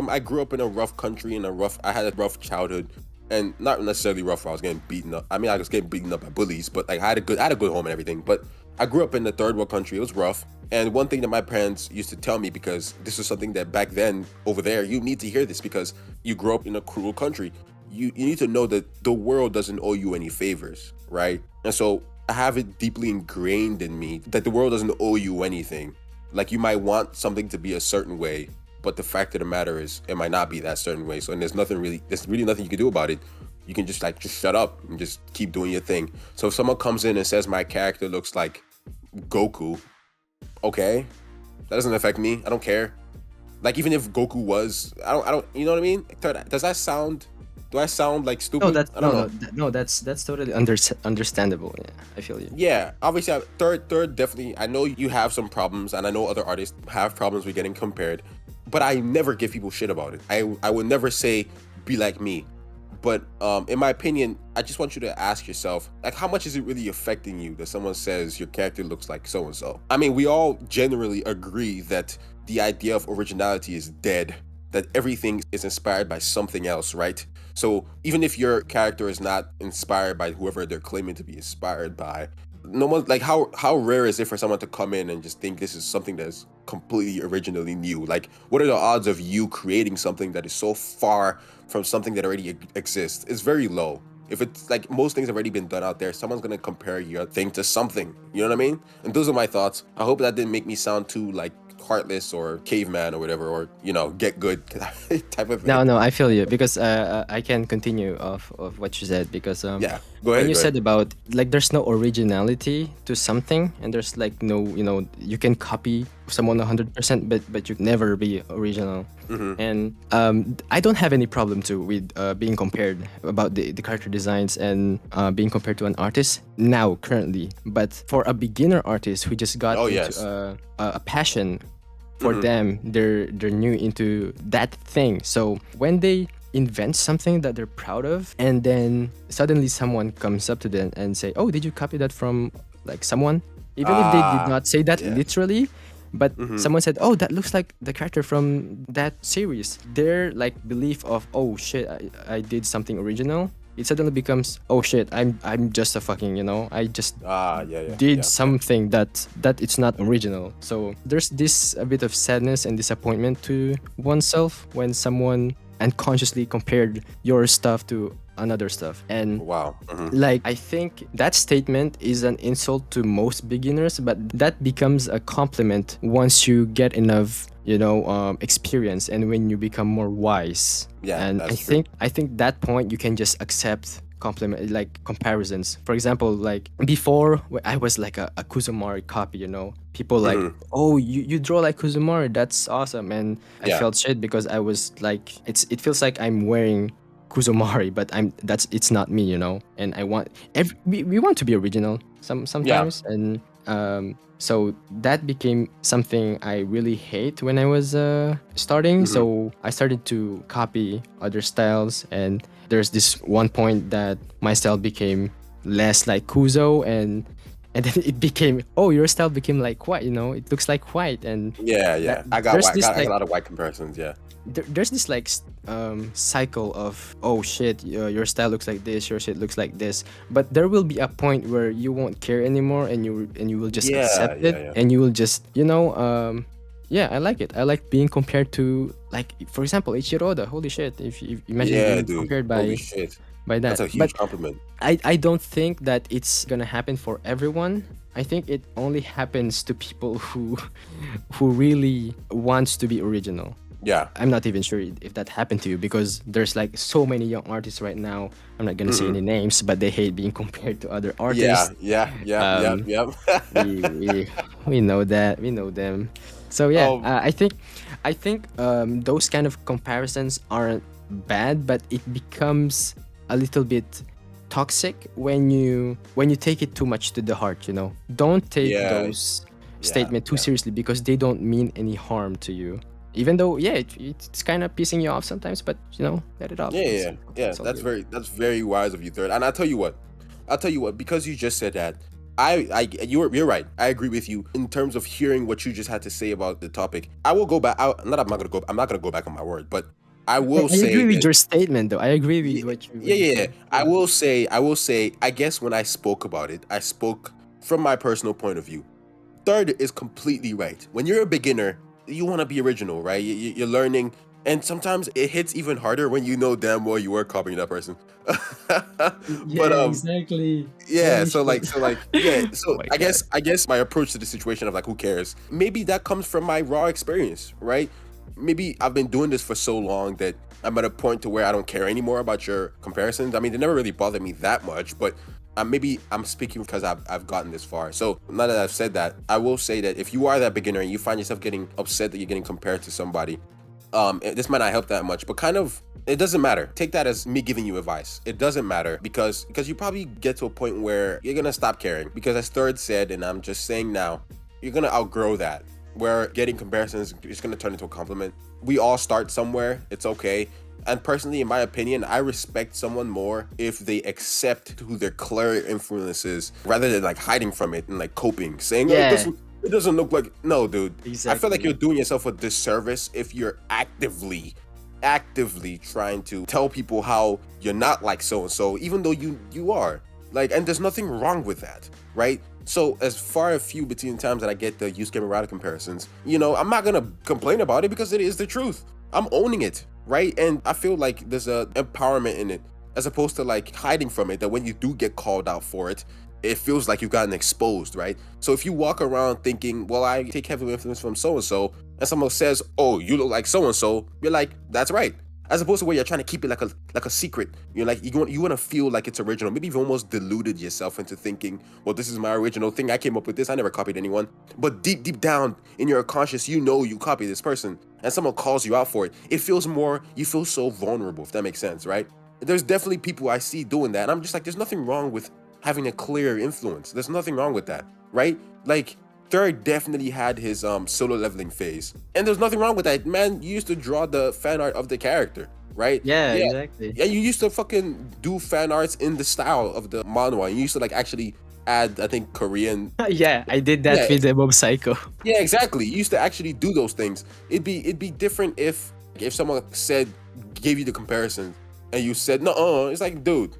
I grew up in a rough country, I had a rough childhood, and not necessarily rough where I was getting beaten up. I mean, I was getting beaten up by bullies, but like I had a good home and everything. But I grew up in the third world country. It was rough. And one thing that my parents used to tell me, because this was something that back then over there, you need to hear this because you grew up in a cruel country. You need to know that the world doesn't owe you any favors, right? And so I have it deeply ingrained in me that the world doesn't owe you anything. Like, you might want something to be a certain way, but the fact of the matter is it might not be that certain way. So, and there's really nothing you can do about it. You can just shut up and just keep doing your thing. So if someone comes in and says my character looks like Goku, okay, that doesn't affect me. I don't care. Like, even if Goku was, I don't, you know what I mean? Do I sound like stupid? No, that's I don't know. no, that's totally understandable. Yeah, I feel you. Yeah, obviously, third, definitely. I know you have some problems, and I know other artists have problems with getting compared, but I never give people shit about it. I would never say be like me. But in my opinion, I just want you to ask yourself, like, how much is it really affecting you that someone says your character looks like so and so? I mean, we all generally agree that the idea of originality is dead, that everything is inspired by something else, right? So even if your character is not inspired by whoever they're claiming to be inspired by, no one, like, how rare is it for someone to come in and just think this is something that's completely originally new? Like, what are the odds of you creating something that is so far from something that already exists? It's very low. If it's like most things have already been done out there, someone's gonna compare your thing to something. You know what I mean? And those are my thoughts. I hope that didn't make me sound too like heartless or caveman or whatever, or get good type of thing. No, I feel you because I can continue of what you said because Yeah, go ahead. when you said about like there's no originality to something and there's like no you can copy someone 100% but you can never be original. And I don't have any problem too with being compared about the character designs and being compared to an artist now currently, but for a beginner artist who just got into a passion for them, they're new into that thing. So when they invent something that they're proud of and then suddenly someone comes up to them and say, oh, did you copy that from like someone, even if they did not say that literally, but someone said, oh, that looks like the character from that series, their like belief of, oh shit, I did something original, it suddenly becomes, oh shit, I'm just a fucking, I just did something that it's not original. So there's this a bit of sadness and disappointment to oneself when someone unconsciously compared your stuff to another stuff. And like, I think that statement is an insult to most beginners, but that becomes a compliment once you get enough experience and when you become more wise. And I think that point you can just accept compliment, like comparisons. For example, like before I was like a Kuzumari copy, people like, oh, you draw like Kuzumari, that's awesome. And I felt shit because I was like, it feels like I'm wearing Kuzumari, but it's not me, and I want we want to be original sometimes. And so that became something I really hate when I was starting. So I started to copy other styles, and there's this one point that my style became less like Kuzo, and then it became, oh, your style became like white, it looks like white. And I got a lot of white comparisons. There's this like cycle of, oh shit, your style looks like this, your shit looks like this, but there will be a point where you won't care anymore, and you will just accept it, and you will just I like it. I like being compared to, like, for example, Ichiroda. Holy shit, if you imagine being compared by by That's that. a But huge compliment. I don't think that it's gonna happen for everyone. I think it only happens to people who really wants to be original. Yeah. I'm not even sure if that happened to you because there's like so many young artists right now. I'm not gonna say Hmm. any names, but they hate being compared to other Yeah. artists. Yeah. Yeah. Yeah. Um, Yeah. we know that, we know them. So yeah, um. I think those kind of comparisons aren't bad, but it becomes a little bit toxic when you take it too much to the heart. Don't take Yeah. those Yeah. statements too Yeah. seriously because they don't mean any harm to you. Even though, yeah, it's kind of pissing you off sometimes, but let it off. Yeah, It's yeah, yeah. it's all That's good. very wise of you, third. And I'll tell you what, because you just said that, you're right. I agree with you in terms of hearing what you just had to say about the topic. I will go back. I'm not gonna go back on my word, but I will I say agree with that. your statement, though. I agree with Yeah, what yeah, you yeah, yeah. said. Yeah. I will say. I guess when I spoke about it, I spoke from my personal point of view. Third is completely right. When you're a beginner, you want to be original, right? You're learning, and sometimes it hits even harder when you know damn well you were copying that person. But Yeah, exactly. yeah. Holy shit. Yeah. Oh So my god. I guess my approach to the situation of like, who cares? Maybe that comes from my raw experience, right? Maybe I've been doing this for so long that I'm at a point to where I don't care anymore about your comparisons. I mean, they never really bothered me that much, but maybe I'm speaking because I've gotten this far. So now that I've said that, I will say that if you are that beginner and you find yourself getting upset that you're getting compared to somebody, this might not help that much, but kind of it doesn't matter. Take that as me giving you advice. It doesn't matter because you probably get to a point where you're gonna stop caring. Because as Third said, and I'm just saying now, you're gonna outgrow that. Where getting comparisons is gonna turn into a compliment. We all start somewhere. It's okay. And personally, in my opinion, I respect someone more if they accept who their clear influence is rather than like hiding from it and like coping, saying, "Oh, Yeah, it doesn't look like." No, dude. I feel like you're exactly. doing yourself a disservice if you're actively trying to tell people how you're not like so and so, even though you are. Like, and there's nothing wrong with that, right? So as far as few between times that I get the use Camerata comparisons, I'm not gonna complain about it because it is the truth. I'm owning it, right? And I feel like there's a empowerment in it, as opposed to like hiding from it. That when you do get called out for it, it feels like you've gotten exposed, right? So if you walk around thinking, well, I take heavy influence from so and someone says, oh, you look like so and so, you're like, that's right. As opposed to where you're trying to keep it like a secret. You're like you want to feel like it's original. Maybe you've almost deluded yourself into thinking, well, this is my original thing. I came up with this. I never copied anyone. But deep down in your conscious, you know you copied this person, and someone calls you out for it. It feels more. You feel so vulnerable, if that makes sense, right? There's definitely people I see doing that, and I'm just like, there's nothing wrong with having a clear influence. There's nothing wrong with that, right? Like Third definitely had his solo leveling phase, and there's nothing wrong with that. Man, you used to draw the fan art of the character, right? Yeah, Yeah, exactly. yeah. You used to fucking do fan arts in the style of the manhwa. You used to like actually add, I think, Korean. Yeah, I did that Yeah, with the Mob Psycho. yeah, exactly. You used to actually do those things. It'd be different if someone said gave you the comparison and you said no. It's like, dude,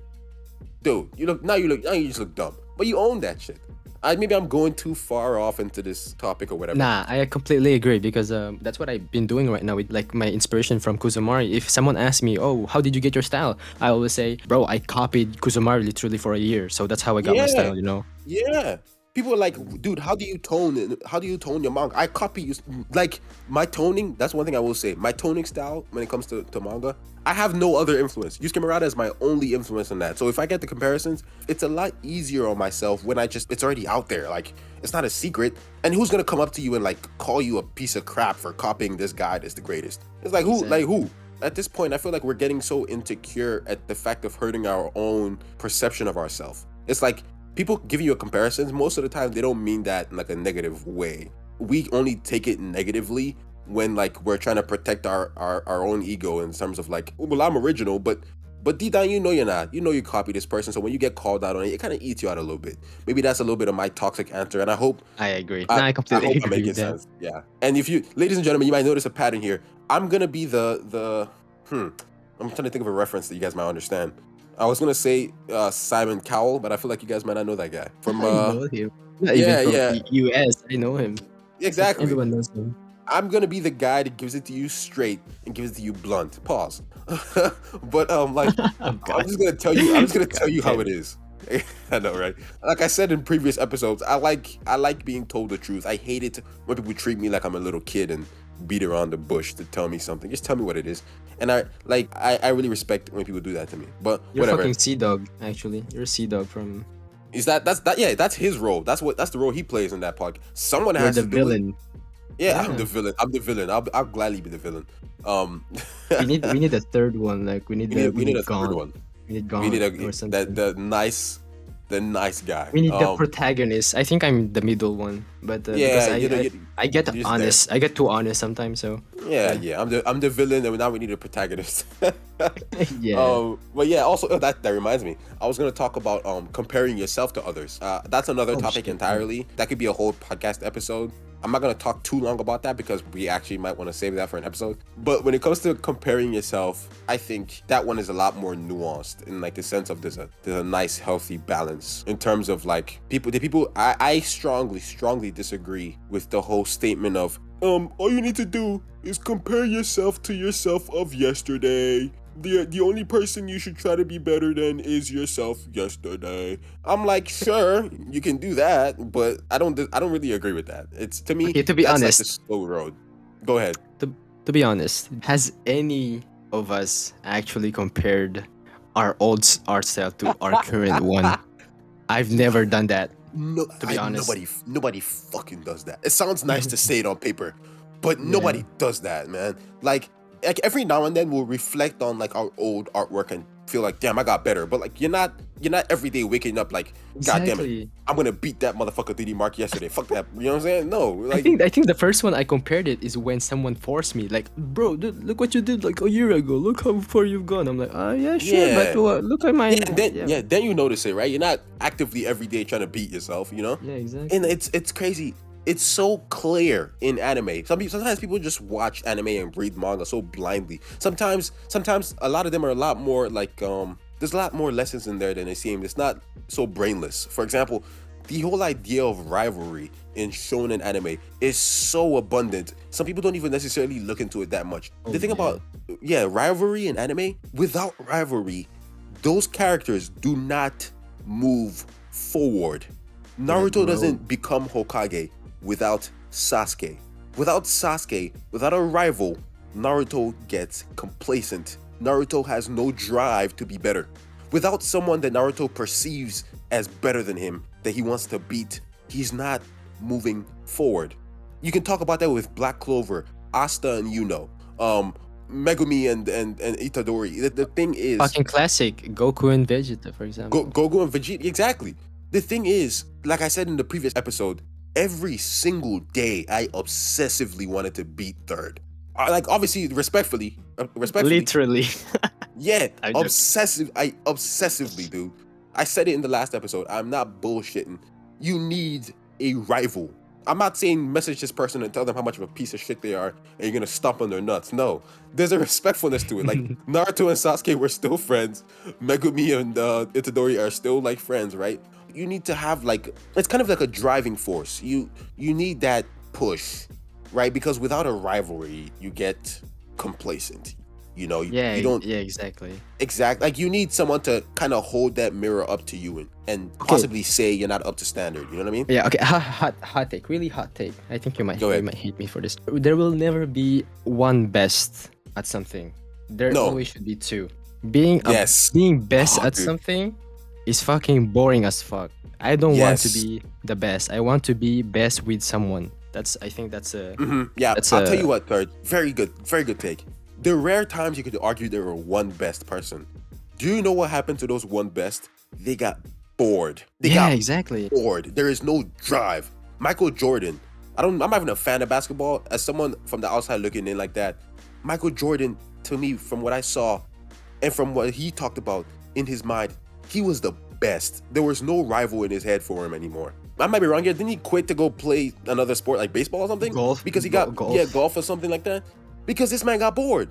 you just look dumb. But you own that shit. Maybe I'm going too far off into this topic or whatever. Nah, I completely agree because that's what I've been doing right now with like my inspiration from Kuzumari. If someone asks me, "Oh, how did you get your style?" I always say, "Bro, I copied Kuzumari literally for a year, so that's how I got my Yeah, style." yeah. People are like, dude, how do you tone it? How do you tone your manga? I copy you. Like, my toning, that's one thing I will say. My toning style, when it comes to manga, I have no other influence. Yusuke Murata is my only influence in that. So if I get the comparisons, it's a lot easier on myself when it's already out there. Like, it's not a secret. And who's gonna come up to you and like call you a piece of crap for copying this guy that's the greatest? It's like, who? Like, Exactly. who? At this point, I feel like we're getting so insecure at the fact of hurting our own perception of ourselves. It's like people giving you comparisons, most of the time they don't mean that in like a negative way. We only take it negatively when like we're trying to protect our own ego in terms of like, oh, well, I'm original, but deep down you know you're not. You know you copy this person, so when you get called out on it, it kind of eats you out a little bit. Maybe that's a little bit of my toxic answer, and I agree. I, Nah, I I completely hope I'm agree making with that. sense. Yeah. And if you, ladies and gentlemen, you might notice a pattern here. I'm gonna be the I'm trying to think of a reference that you guys might understand. I was gonna say Simon Cowell, but I feel like you guys might not know that guy. From I know him. Not even yeah, from yeah, US. I know him. It's like exactly. everyone knows him. I'm gonna be the guy that gives it to you straight and gives it to you blunt. Pause. But like, Oh I'm God. just gonna tell you. I'm just gonna tell you how Okay. it is. I know, right? Like I said in previous episodes, I like being told the truth. I hate it when people treat me like I'm a little kid and beat around the bush to tell me something. Just tell me what it is. And I really respect when people do that to me. But You're whatever. fucking Sea Dog, actually. You're a Sea Dog from. Is that yeah? That's his role. That's the role he plays in that podcast. Someone You're has the to do it. villain. Yeah, I'm the Yeah. villain. I'm the villain. I'll gladly be the villain. Um, We need a third one. Like we we need a need third Gaunt. one. We need We need Gaunt or something. the nice guy. We need the protagonist. I think I'm the middle one, but because Yeah, I get you're just there. honest. I get too honest sometimes. So Yeah, yeah. yeah. I'm the villain, and now we need a protagonist. Yeah. But yeah. Also, that reminds me. I was gonna talk about comparing yourself to others. That's another Oh topic shit. Yeah. entirely. That could be a whole podcast episode. I'm not gonna talk too long about that because we actually might want to save that for an episode. But when it comes to comparing yourself, I think that one is a lot more nuanced in like the sense of there's a nice healthy balance in terms of like I strongly disagree with the whole statement of all you need to do is compare yourself to yourself of yesterday. The only person you should try to be better than is yourself yesterday. I'm like, sure, you can do that, but I don't really agree with that. It's to me Okay. To be that's like the honest, slow road. Go ahead. to be honest, has any of us actually compared our art style to our current one? I've never done that. No, To be honest. nobody fucking does that. It sounds nice to say it on paper, but Yeah. nobody does that, man. Like every now and then we'll reflect on like our old artwork and feel like, damn, I got better. But like you're not every day waking up like, god damn it, Exactly. I'm gonna beat that motherfucker DD Mark yesterday. Fuck that. You know what I'm saying? No, I like think the first one I compared it is when someone forced me, like, bro, dude, look what you did like a year ago. Look how far you've gone. I'm like, yeah, sure, but yeah. look at Yeah, mine. Yeah, then you notice it, right? You're not actively every day trying to beat yourself, you know? yeah, And exactly. it's crazy. It's so clear in anime. Sometimes people just watch anime and read manga so blindly. Sometimes a lot of them are a lot more like there's a lot more lessons in there than they seem. It's not so brainless. For example, the whole idea of rivalry in shonen anime is so abundant. Some people don't even necessarily look into it that much. Oh The thing yeah. about rivalry in anime, without rivalry, those characters do not move forward. Yeah, Naruto bro. doesn't become Hokage without Sasuke. Without Sasuke, without a rival, Naruto gets complacent. Naruto has no drive to be better. Without someone that Naruto perceives as better than him, that he wants to beat, he's not moving forward. You can talk about that with Black Clover, Asta and Yuno, Megumi and Itadori. The thing is, Fucking classic Goku and Vegeta, for example. Goku and Vegeta, exactly. The thing is, like I said in the previous episode, every single day I obsessively wanted to beat third. Like obviously, respectfully, Literally. yeah, I'm joking. I obsessively, dude. I said it in the last episode. I'm not bullshitting. You need a rival. I'm not saying message this person and tell them how much of a piece of shit they are and you're gonna stomp on their nuts. No, there's a respectfulness to it. Like Naruto and Sasuke were still friends. Megumi and Itadori are still like friends, right? You need to have like it's kind of like a driving force. You need that push, right? Because without a rivalry, you get complacent. You know, Yeah, you don't yeah, exactly. like you need someone to kind of hold that mirror up to you and Okay. possibly say you're not up to standard. You know what I mean? Yeah, okay. Hot take, really hot take. I think Go you ahead. might hate me for this. There will never be one best at something. There No. always should be two. Being Yes. being best Oh, at dude. something is fucking boring as fuck. I don't want to Yes. be the best. I want to be best with someone. I think that's a Yeah, that's I'll tell a you what, third. Very good take. The rare times you could argue there were one best person. Do you know what happened to those one best? They got bored. They yeah, got exactly. bored. There is no drive. Michael Jordan. I'm not even a fan of basketball. As someone from the outside looking in like that, Michael Jordan, to me, from what I saw and from what he talked about in his mind, he was the best. There was no rival in his head for him anymore. I might be wrong here. Didn't he quit to go play another sport like baseball or something? Golf, Because he got golf. golf or something like that. Because this man got bored,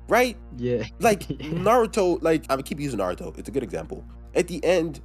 right? Yeah. Like Naruto, like I keep using Naruto. It's a good example. At the end,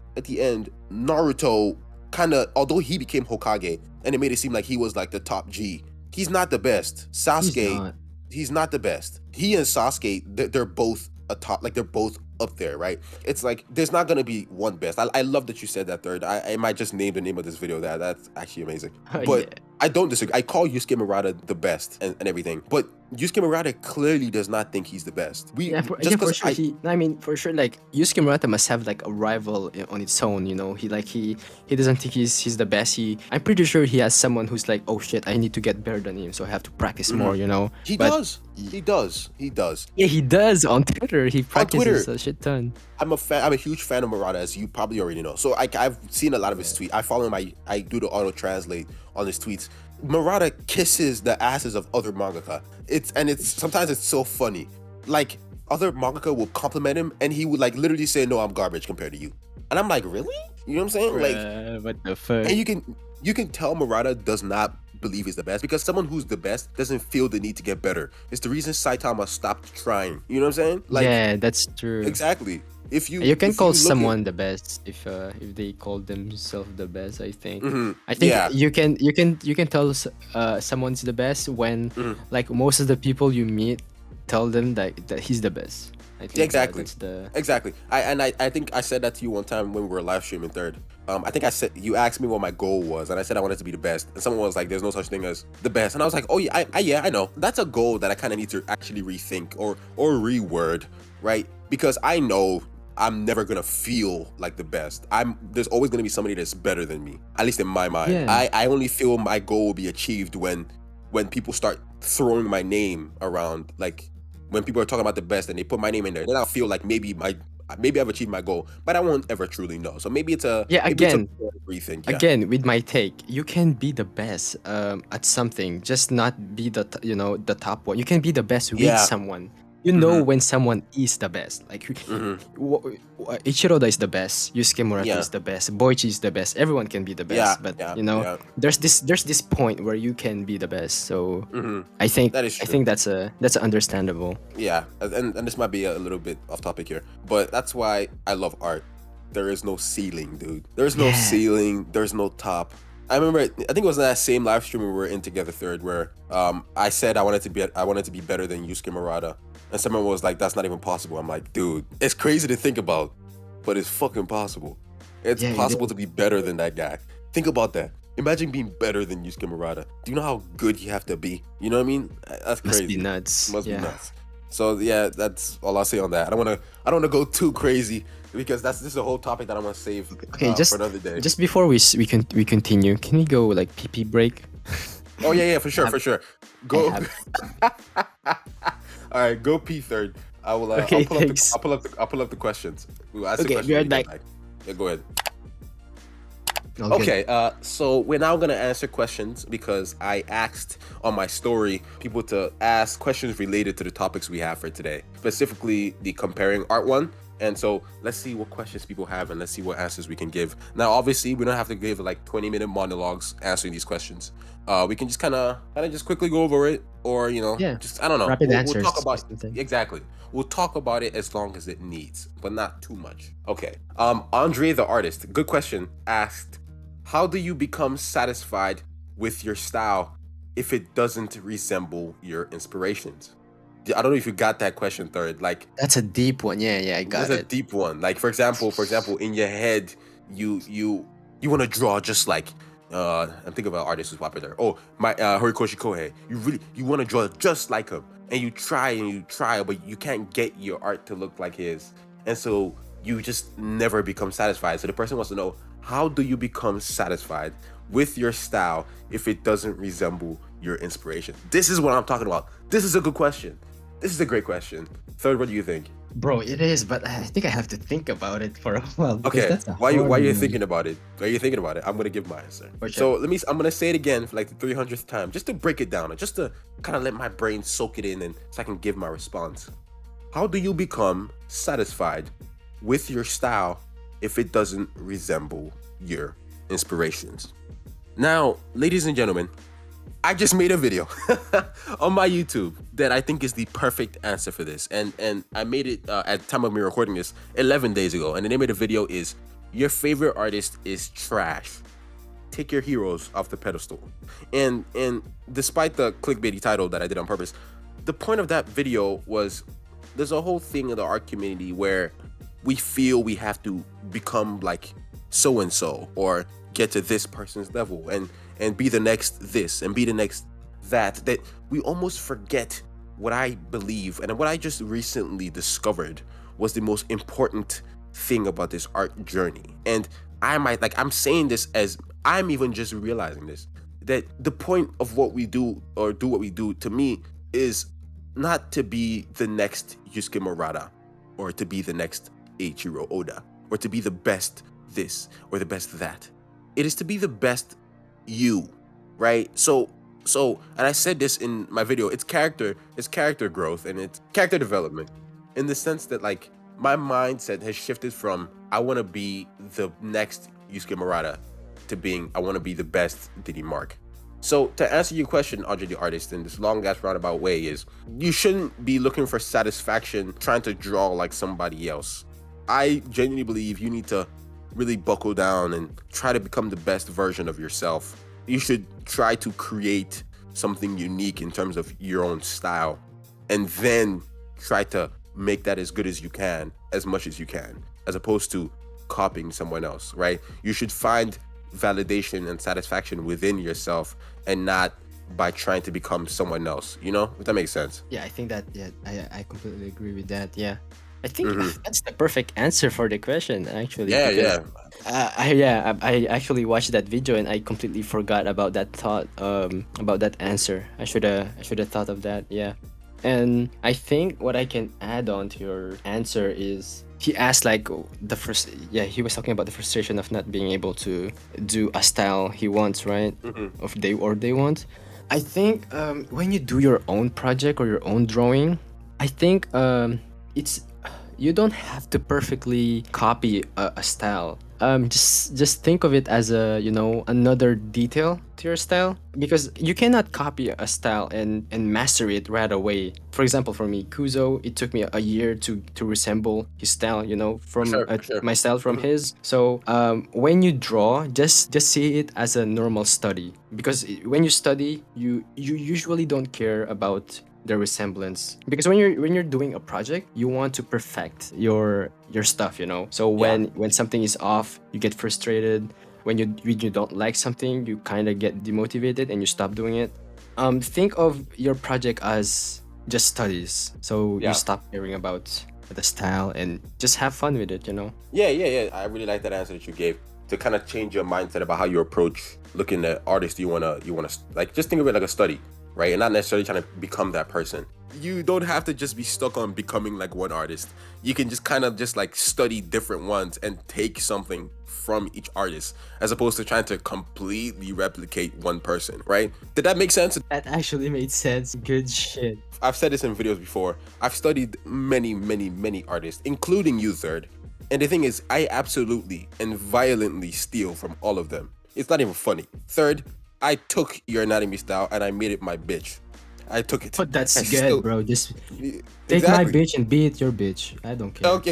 Naruto kind of, although he became Hokage and it made it seem like he was like the top G, He's not the best. He's Sasuke, not. he's not the best. He and Sasuke, they're both a top, like they're both up there, right? It's like there's not gonna be one best. I love that you said that third. I might just name the name of this video. That's actually amazing. Yeah. But I don't disagree. I call Yusuke Murata the best and everything. But Yusuke Murata clearly does not think he's the best. Yeah, Just for because sure. I mean, for sure. Like Yusuke Murata must have like a rival on its own. You know, he doesn't think he's the best. I'm pretty sure he has someone who's like, oh shit, I need to get better than him, so I have to practice more. You know, he but does. He does. He does. yeah, he does on Twitter. He On Twitter, practices a shit ton. I'm a huge fan of Murata, as you probably already know. So I've seen a lot of his tweets. I follow him. I do the auto translate on his tweets. Murata kisses the asses of other mangaka. It's sometimes it's so funny. Like other mangaka will compliment him, and he would like literally say, "No, I'm garbage compared to you." And I'm like, really? You know what I'm saying? Like, What the fuck? and you can tell Murata does not believe he's the best, because someone who's the best doesn't feel the need to get better. It's the reason Saitama stopped trying. You know what I'm saying? Like, Yeah, that's true. exactly. If you You can if call look at- someone the best if they call themselves the best. I think. Mhm. I think Yeah. you can tell someone's the best when Mhm. like most of the people you meet tell them that he's the best. I think Exactly. that's the Exactly. I think I said that to you one time when we were live streaming third. I think I said, you asked me what my goal was, and I said I wanted to be the best. And someone was like, "There's no such thing as the best." And I was like, "Oh yeah, I know. That's a goal that I kind of need to actually rethink or reword, right? Because I know I'm never gonna feel like the best. There's always gonna be somebody that's better than me, at least in my mind. Yeah. I only feel my goal will be achieved when people start throwing my name around, like when people are talking about the best and they put my name in there, then I'll feel like maybe I've achieved my goal, but I won't ever truly know. So maybe it's a Yeah, maybe again- it's a rethink. Yeah. Again, with my take, you can be the best at something, just not be the top one. You can be the best with Yeah. someone. You know Mhm. when someone is the best. Like Mhm. Ichiroda is the best, Yusuke Murata Yeah. is the best, Boichi is the best. Everyone can be the Yeah, best, but yeah, you know yeah. there's this point where you can be the best. So Mhm. I think That is I true. think that's understandable. Yeah, and this might be a little bit off topic here, but that's why I love art. There is no ceiling, dude. There's no Yeah. ceiling. There's no top. I remember. I think it was in that same live stream we were in together, third, where I said I wanted to be better than Yusuke Murata, and someone was like, "That's not even possible." I'm like, dude, it's crazy to think about, but it's fucking possible. It's Yeah, it possible is. to be better than that guy. Think about that. Imagine being better than Yusuke Murata. Do you know how good you have to be? You know what I mean? That's Must crazy. be nuts. Must Yeah. be nuts. So yeah, that's all I'll say on that. I don't wanna go too crazy, because this is a whole topic that I'm gonna save Okay, for another day. just before we continue, can we go like pee break? Oh yeah, for sure. Go. I All right, go pee third. I will. Okay, I'll thanks. I'll pull up the questions. We'll ask the Okay, questions be right when we get back. Yeah, go ahead. All good. Okay, so we're now gonna answer questions because I asked on my story people to ask questions related to the topics we have for today, specifically the comparing art one. And so let's see what questions people have and let's see what answers we can give. Now, obviously, we don't have to give like 20-minute monologues answering these questions. We can just kind of just quickly go over it, or Yeah. just I don't know. Rapid We'll answers talk or about something. exactly. We'll talk about it as long as it needs, but not too much. Okay. Andre the artist, good question, asked, how do you become satisfied with your style if it doesn't resemble your inspirations? I don't know if you got that question, third. Like, That's a deep one. Yeah, I got that's a it. deep one. Like, for example, in your head, you want to draw just like I'm thinking of an artist who's popular. Oh, my Horikoshi Kohei. You want to draw just like him, and you try, but you can't get your art to look like his, and so you just never become satisfied. So the person wants to know, how do you become satisfied with your style if it doesn't resemble your inspiration? This is what I'm talking about. This is a good question. This is a great question. Third, what do you think? Bro, it is, but I think I have to think about it for a while. Because Okay, that's a why hard you one. thinking about it? Why are you thinking about it? I'm gonna give my answer. For So sure. I'm gonna say it again for like the 300th time, just to break it down, and just to kind of let my brain soak it in, and so I can give my response. How do you become satisfied with your style if it doesn't resemble your inspirations? Now, ladies and gentlemen, I just made a video on my YouTube that I think is the perfect answer for this. And I made it at the time of me recording this 11 days ago. And the name of the video is, your favorite artist is trash. take your heroes off the pedestal. And despite the clickbaity title that I did on purpose, the point of that video was there's a whole thing in the art community where we feel we have to become like so and so or get to this person's level and be the next this and be the next that we almost forget what I believe and what I just recently discovered was the most important thing about this art journey. And I'm saying this as I'm even just realizing this, that the point of what we do or do what we do to me is not to be the next Yusuke Murata or to be the next Eiichiro Oda or to be the best this or the best that. It is to be the best you, right? So and I said this in my video, it's character growth and it's character development in the sense that like my mindset has shifted from I want to be the next Yusuke Murata to being I want to be the best Diddy Markk. So to answer your question, Audrey the artist, in this long ass roundabout way, is you shouldn't be looking for satisfaction trying to draw like somebody else. I genuinely believe you need to really buckle down and try to become the best version of yourself. You should try to create something unique in terms of your own style and then try to make that as good as you can, as much as you can, as opposed to copying someone else, right? You should find validation and satisfaction within yourself and not by trying to become someone else, you know, if that makes sense. Yeah, I think that, yeah, I completely agree with that. Yeah. I think that's the perfect answer for the question, actually. Yeah, because, yeah. I actually watched that video and I completely forgot about that thought, about that answer. I should have thought of that. Yeah. And I think what I can add on to your answer is he asked like he was talking about the frustration of not being able to do a style he wants, right? Of they want. I think when you do your own project or your own drawing, I think it's you don't have to perfectly copy a style. Just think of it as another detail to your style, because you cannot copy a style and master it right away. For example, for me, Kuzo, it took me a year to resemble his style, from For sure. my style from his. So when you draw, just see it as a normal study, because when you study, you usually don't care about the resemblance, because when you're doing a project, you want to perfect your stuff. So when something is off, you get frustrated. When you don't like something, you kind of get demotivated and you stop doing it. Think of your project as just studies, so you stop caring about the style and just have fun with it. Yeah. I really like that answer that you gave to kind of change your mindset about how you approach looking at artists. You wanna like just think of it like a study, right? And not necessarily trying to become that person. You don't have to just be stuck on becoming like one artist. You can just kind of just like study different ones and take something from each artist, as opposed to trying to completely replicate one person, right? Did that make sense? That actually made sense. Good shit. I've said this in videos before. I've studied many artists, including you, Third. And the thing is, I absolutely and violently steal from all of them. It's not even funny. Third, I took your anatomy style and I made it my bitch. I took it. But that's I good, still- bro. Just take my bitch and be it your bitch. I don't care. Okay,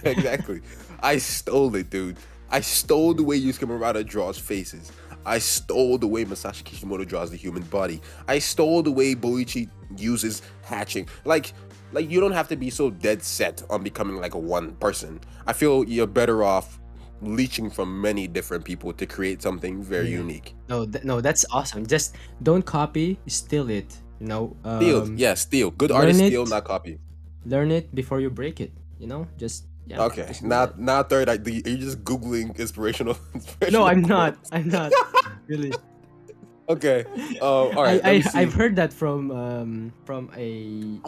exactly. I stole it, dude. I stole the way Yusuke Murata draws faces. I stole the way Masashi Kishimoto draws the human body. I stole the way Boichi uses hatching. Like you don't have to be so dead set on becoming like a one person. I feel you're better off leeching from many different people to create something very unique. No, that's awesome. Just don't copy, steal it. Steal. Good learn artists it. steal, not copy. Learn it before you break it. Just Okay, just do not that. Third. Are you just googling inspirational? No, I'm quotes? not really. Okay. All right. Let me see. I've heard that from a.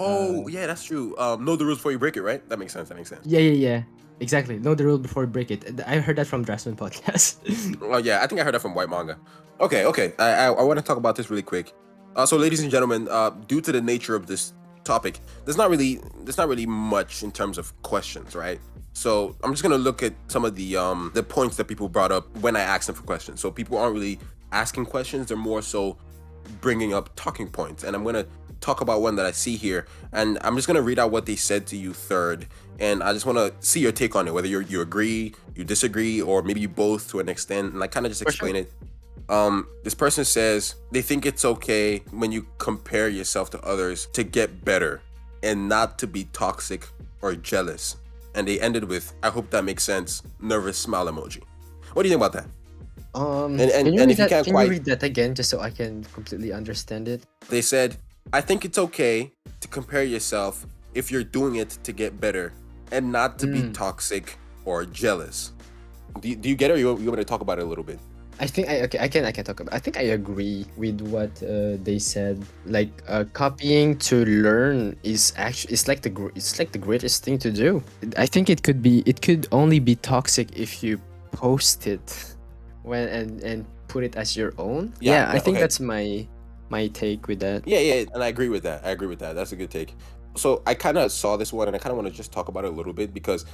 Yeah, that's true. Know the rules before you break it, right? That makes sense. Yeah. Exactly. Know the rule before you break it. I heard that from Draftsman podcast. Oh yeah, I think I heard that from White Manga. Okay. I want to talk about this really quick. So, ladies and gentlemen, due to the nature of this topic, there's not really much in terms of questions, right? So I'm just gonna look at some of the points that people brought up when I asked them for questions. So people aren't really asking questions; they're more so bringing up talking points. And I'm gonna talk about one that I see here, and I'm just gonna read out what they said to you, Third. And I just want to see your take on it, whether you agree, you disagree, or maybe you both to an extent, and like kind of just explain it This person says they think it's okay when you compare yourself to others to get better and not to be toxic or jealous. And they ended with, I hope that makes sense, nervous smile emoji. What do you think about that? And Can and, you and read if you that? can't Can you quite, read that again, just so I can completely understand it? they said, I think it's okay to compare yourself if you're doing it to get better and not to be Mm. toxic or jealous. Do you get it, or you want to talk about it a little bit? I think I can talk about. I think I agree with what they said. Like copying to learn is actually it's like the greatest thing to do. I think it could only be toxic if you post it when and put it as your own. Yeah, Yeah, I no, think okay. that's my take with that. Yeah, and I agree with that. I agree with that. That's a good take. So I kind of saw this one, and I kind of want to just talk about it a little bit because,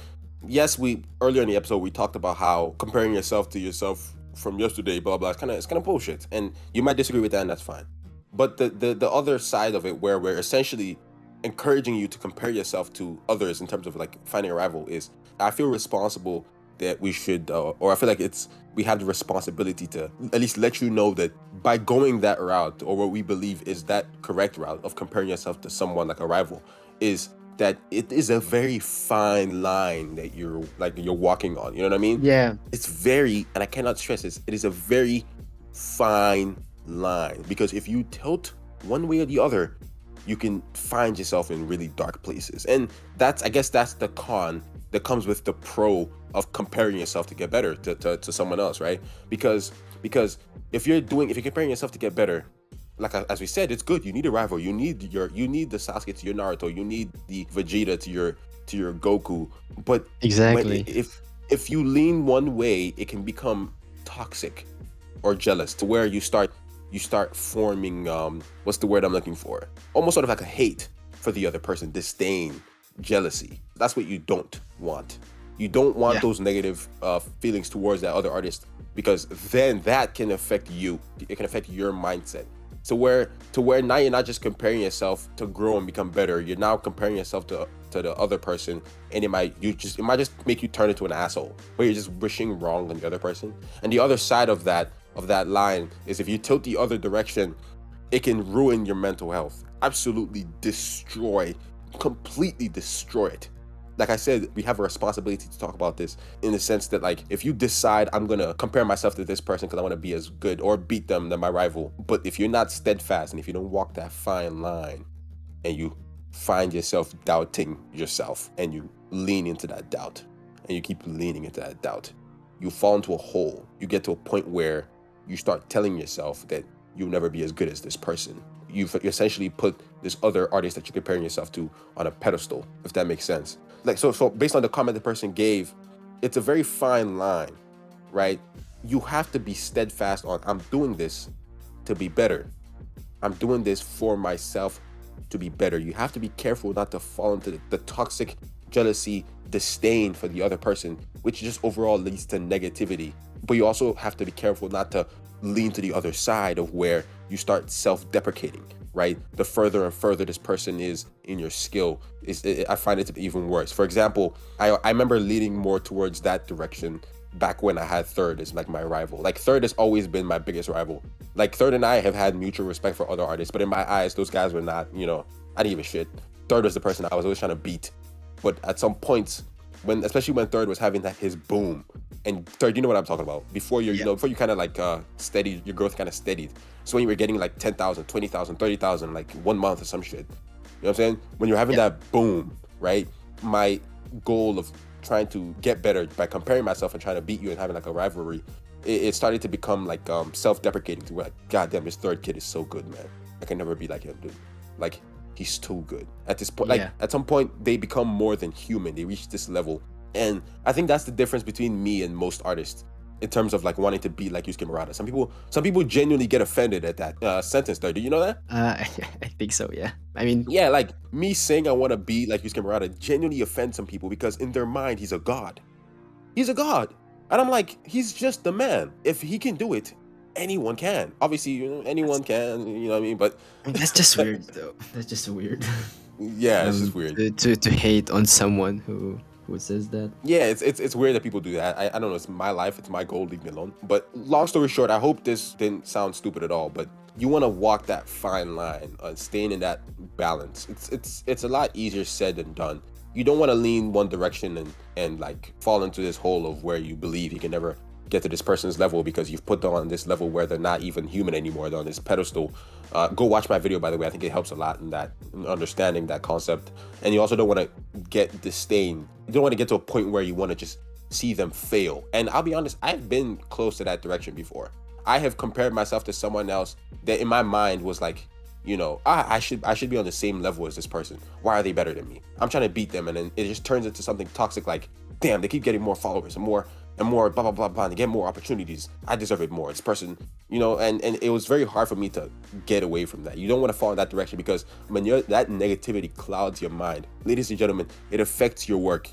yes, we earlier in the episode we talked about how comparing yourself to yourself from yesterday, blah blah, it's kind of bullshit, and you might disagree with that, and that's fine. But the other side of it, where we're essentially encouraging you to compare yourself to others in terms of like finding a rival, is I feel responsible that we should, or I feel like we have the responsibility to at least let you know that by going that route, or what we believe is that correct route of comparing yourself to someone like a rival, is that it is a very fine line that you're walking on. You know what I mean? Yeah, It's very, and I cannot stress this, it is a very fine line, because if you tilt one way or the other, you can find yourself in really dark places. And I guess that's the con that comes with the pro of comparing yourself to get better to someone else, right? Because if you're comparing yourself to get better, like as we said, it's good. You need a rival. You need the Sasuke to your Naruto. You need the Vegeta to your Goku. But when exactly. if you lean one way, it can become toxic or jealous, to where you start forming, what's the word I'm looking for? Almost sort of like a hate for the other person, disdain, jealousy. That's what you don't want. You don't want Yeah. those negative feelings towards that other artist, because then that can affect you. It can affect your mindset. To where now you're not just comparing yourself to grow and become better. You're now comparing yourself to the other person, and it might just make you turn into an asshole, where you're just wishing wrong on the other person. And the other side of that line is, if you tilt the other direction, it can ruin your mental health, absolutely completely destroy it. Like I said, we have a responsibility to talk about this, in the sense that, like, if you decide I'm gonna compare myself to this person because I want to be as good or beat them than my rival, but if you're not steadfast and if you don't walk that fine line, and you find yourself doubting yourself, and you lean into that doubt, and you keep leaning into that doubt, you fall into a hole. You get to a point where you start telling yourself that you'll never be as good as this person. You've essentially put this other artist that you're comparing yourself to on a pedestal, if that makes sense. Like, so based on the comment the person gave, it's a very fine line, right? You have to be steadfast on, I'm doing this to be better. I'm doing this for myself to be better. You have to be careful not to fall into the toxic jealousy, disdain for the other person, which just overall leads to negativity. But you also have to be careful not to lean to the other side, of where you start self-deprecating, right? The further and further this person is in your skill, I find it to be even worse. For example, I remember leaning more towards that direction back when I had Third as like my rival. Like, Third has always been my biggest rival. Like, Third and I have had mutual respect for other artists, but in my eyes, those guys were not, I didn't give a shit. Third was the person I was always trying to beat. But at some points, especially when Third was having that his boom, and Third, you know what I'm talking about. Before Yeah. before you kind of like steady, your growth kind of steadied. So when you were getting like 10,000, 20,000, 30,000, like 1 month or some shit. You know what I'm saying? When you're having Yeah. that boom, right? My goal of trying to get better by comparing myself and trying to beat you and having like a rivalry, it started to become like self-deprecating, to where, like, God damn, this Third kid is so good, man. I can never be like him, dude. Like, he's too good. At this point, like, Yeah. at some point, they become more than human. They reach this level. And I think that's the difference between me and most artists, in terms of like wanting to be like Yusuke Murata. Some people genuinely get offended at that sentence there. Do you know that? I think so. Yeah. I mean, Yeah, like, me saying I want to be like Yusuke Murata genuinely offends some people, because in their mind, he's a god. He's a god. And I'm like, he's just the man. If he can do it, anyone can. Obviously, that's, anyone can, you know what I mean? But I mean, that's just weird, though. That's just weird. yeah, it's just weird. To hate on someone who who says that. Yeah, it's weird that people do that. I don't know. It's my life. It's my goal. Leave me alone. But long story short, I hope this didn't sound stupid at all. But you want to walk that fine line on staying in that balance. It's a lot easier said than done. You don't want to lean one direction and like fall into this hole of where you believe you can never get to this person's level because you've put them on this level where they're not even human anymore. They're on this pedestal. Go watch my video, by the way. I think it helps a lot in that, in understanding that concept. And you also don't want to get disdain. You don't want to get to a point where you want to just see them fail. And I'll be honest, I've been close to that direction before. I have compared myself to someone else that in my mind was like, you know, I should be on the same level as this person. Why are they better than me? I'm trying to beat them, and then it just turns into something toxic. Like, damn, they keep getting more followers and more blah blah blah blah, and they get more opportunities. I deserve it more. This person, you know, and it was very hard for me to get away from that. You don't want to fall in that direction because when that negativity clouds your mind, ladies and gentlemen, it affects your work.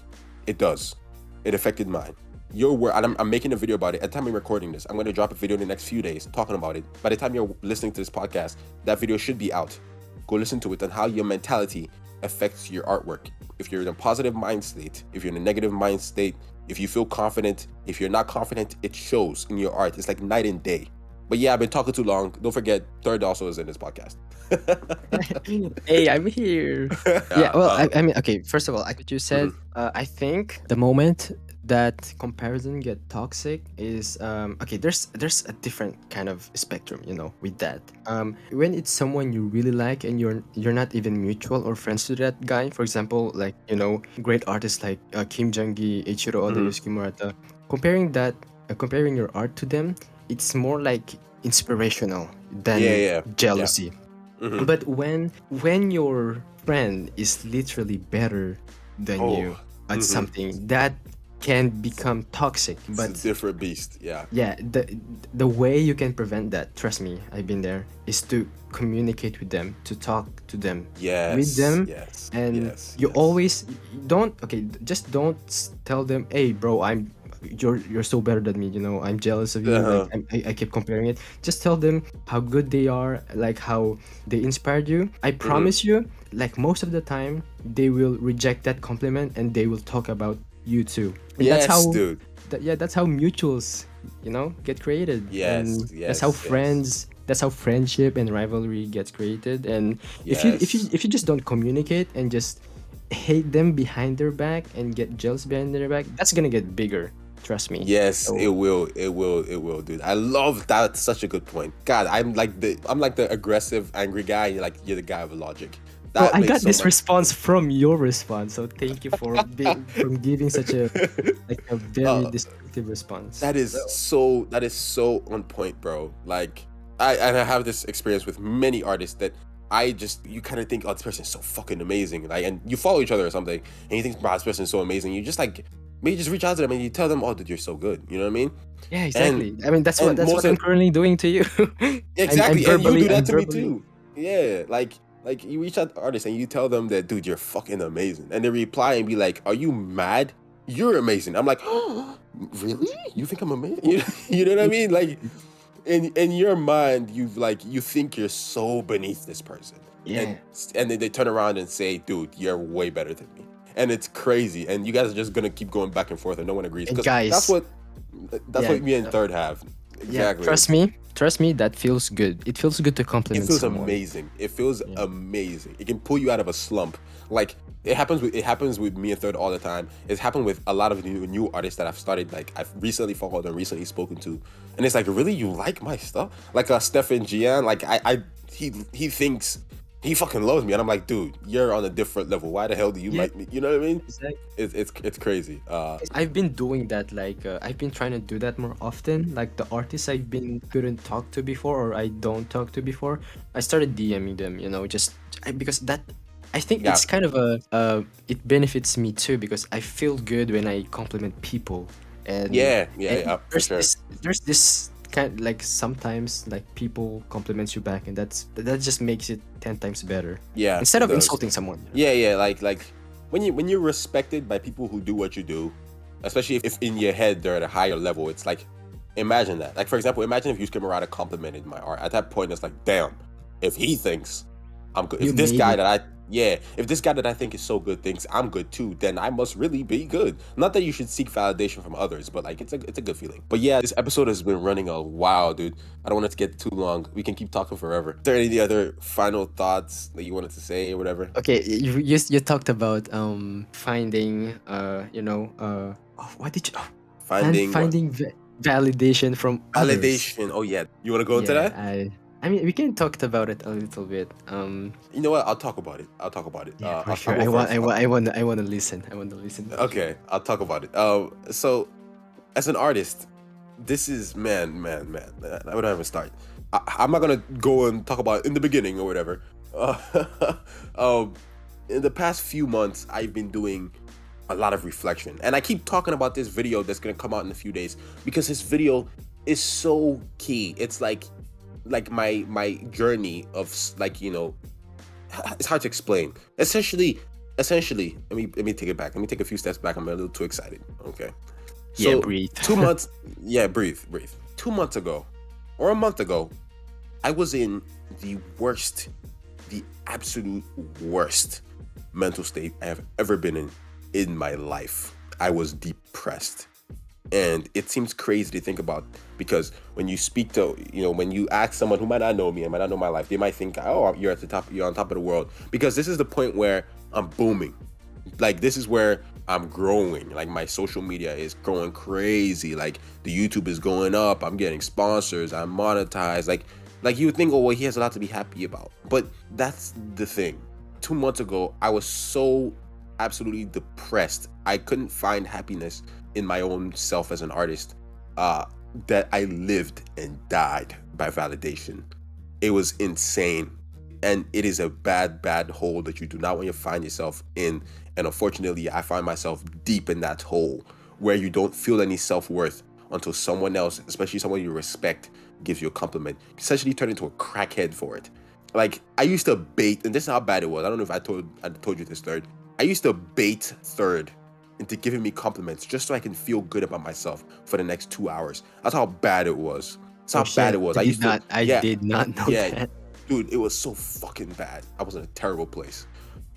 It does. It affected mine. Your work, and I'm making a video about it. At the time I'm recording this, I'm going to drop a video in the next few days talking about it. By the time you're listening to this podcast, that video should be out. Go listen to it on how your mentality affects your artwork. If you're in a positive mind state, if you're in a negative mind state, if you feel confident, if you're not confident, it shows in your art. It's like night and day. But yeah, I've been talking too long. Don't forget, Third also is in this podcast. Hey, I'm here. Yeah, well, I mean, okay, first of all, like what you said, I think the moment that comparison get toxic is okay, there's a different kind of spectrum, you know, with that. When it's someone you really like and you're not even mutual or friends to that guy, for example, like, you know, great artists like Kim Jong-gi, Eiichiro Oda, Yosuke Murata, comparing your art to them, it's more like inspirational than jealousy. But when your friend is literally better than you at something, that can become toxic. But it's a different beast. Yeah, the way you can prevent that, trust me, I've been there, is to communicate with them, to talk to them, with them. And you always just don't tell them, hey bro, you're so better than me, you know, I'm jealous of you. Like, I keep comparing it. Just tell them how good they are, like how they inspired you. I promise you, like most of the time they will reject that compliment and they will talk about you too. And that's how, dude. That's how mutuals, you know, get created. Yes, that's how friends, that's how friendship and rivalry gets created. And if you just don't communicate and just hate them behind their back and get jealous behind their back, that's gonna get bigger. Trust me. Yes, so, it will, dude. I love that. Such a good point. God, I'm like the aggressive, angry guy. You're the guy with logic. That I got this response from your response, so thank you for giving such a very destructive response. That is so on point, bro. Like I have this experience with many artists that you kind of think, oh, this person is so fucking amazing, like, and you follow each other or something, and you think, wow, this person is so amazing. You just like maybe just reach out to them and you tell them, oh, dude, you're so good. You know what I mean? Yeah, exactly. I mean, that's what I'm currently doing to you. Exactly, and you do that to me too. Yeah, like you reach out to artists and you tell them that, dude, you're fucking amazing, and they reply and be like, are you mad? You're amazing. I'm like, oh, really? You think I'm amazing? You know what I mean? Like, in your mind, you think you're so beneath this person. Yeah. And then they turn around and say, dude, you're way better than me. And it's crazy. And you guys are just gonna keep going back and forth and no one agrees. Because that's what me and Third have. Exactly. Yeah, trust me, that feels good. It feels good to compliment someone. Amazing. It feels amazing. It can pull you out of a slump. Like it happens with me and Third all the time. It's happened with a lot of new artists that I've started, like I've recently followed and recently spoken to. And it's like, really, you like my stuff? Like Stefan Gian, like he thinks he fucking loves me, and I'm like, dude, you're on a different level. Why the hell do you like me? You know what I mean? Exactly. It's crazy. I've been doing that. Like I've been trying to do that more often. Like the artists I've been couldn't talk to before, or I don't talk to before, I started DMing them. You know, because that. I think it's kind of it benefits me too, because I feel good when I compliment people. And for sure. There's this kind, like sometimes like people compliments you back, and that just makes it 10 times better. Yeah. Instead of insulting someone. Yeah. Like when you're respected by people who do what you do, especially if in your head they're at a higher level, it's like, imagine that. Like for example, imagine if Yusuke Murata complimented my art. At that point, it's like, damn, if he thinks I'm good, if this guy that yeah, if this guy that I think is so good thinks I'm good too, then I must really be good. Not that you should seek validation from others, but like it's a good feeling. But yeah, this episode has been running a while, dude. I don't want it to get too long. We can keep talking forever. Is there any other final thoughts that you wanted to say or whatever? Okay, you talked about finding what did you Finding what? finding validation from others. Validation. Oh yeah. You want to go into Yeah, that? I mean we can talk about it a little bit. You know what? I'll talk about it. I'll talk about it. Yeah, for I'll sure. go first. I want to listen. I want to listen for sure. Okay, I'll talk about it. So as an artist, this is man. I would not even start. I'm not gonna go and talk about it in the beginning or whatever. Um, in the past few months, I've been doing a lot of reflection, and I keep talking about this video that's gonna come out in a few days because this video is so key. It's like my journey of it's hard to explain. Essentially, let me take it back. Let me take a few steps back. I'm a little too excited. Okay. Yeah, So breathe. 2 months, yeah, breathe. 2 months ago, or a month ago, I was in the worst, the absolute worst mental state I have ever been in my life. I was depressed. And it seems crazy to think about because when you speak to, when you ask someone who might not know me and might not know my life, they might think, oh, you're on top of the world. Because this is the point where I'm booming. Like, this is where I'm growing. Like, my social media is growing crazy. Like, the YouTube is going up. I'm getting sponsors. I'm monetized. Like you would think, oh, well, he has a lot to be happy about. But that's the thing. 2 months ago, I was so absolutely depressed. I couldn't find happiness in my own self as an artist, that I lived and died by validation. It was insane. And it is a bad hole that you do not want to find yourself in. And unfortunately, I find myself deep in that hole where you don't feel any self-worth until someone else, especially someone you respect, gives you a compliment. Essentially turn into a crackhead for it. Like, I used to bait, and this is how bad it was. I don't know if I told you this, Third. I used to bait Third into giving me compliments just so I can feel good about myself for the next 2 hours. That's how bad it was. That's Oh how bad shit! it was. I used to, I yeah, did not know yeah, that. dude, it was so fucking bad. I was in a terrible place.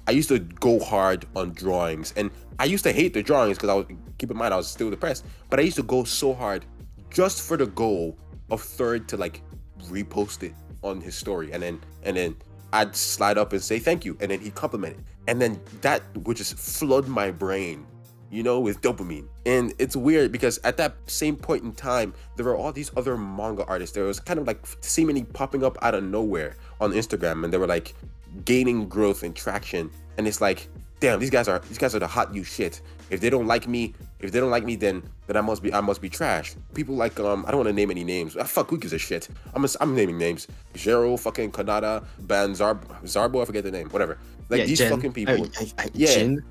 I used to go hard on drawings, and I used to hate the drawings because keep in mind, I was still depressed. But I used to go so hard just for the goal of Third to like repost it on his story, and then I'd slide up and say thank you, and then he'd compliment it, and then that would just flood my brain, with dopamine. And it's weird because at that same point in time, there were all these other manga artists. There was kind of like seemingly popping up out of nowhere on Instagram, and they were like gaining growth and traction. And it's like, damn, these guys are the hot new shit. If they don't like me, then I must be trash. People like I don't want to name any names. Fuck, who gives a shit? I'm naming names. Zero, fucking Kanada, Ban Zarbo, I forget the name, whatever. Like, Yeah, these Jen. fucking people. Yeah, Jin.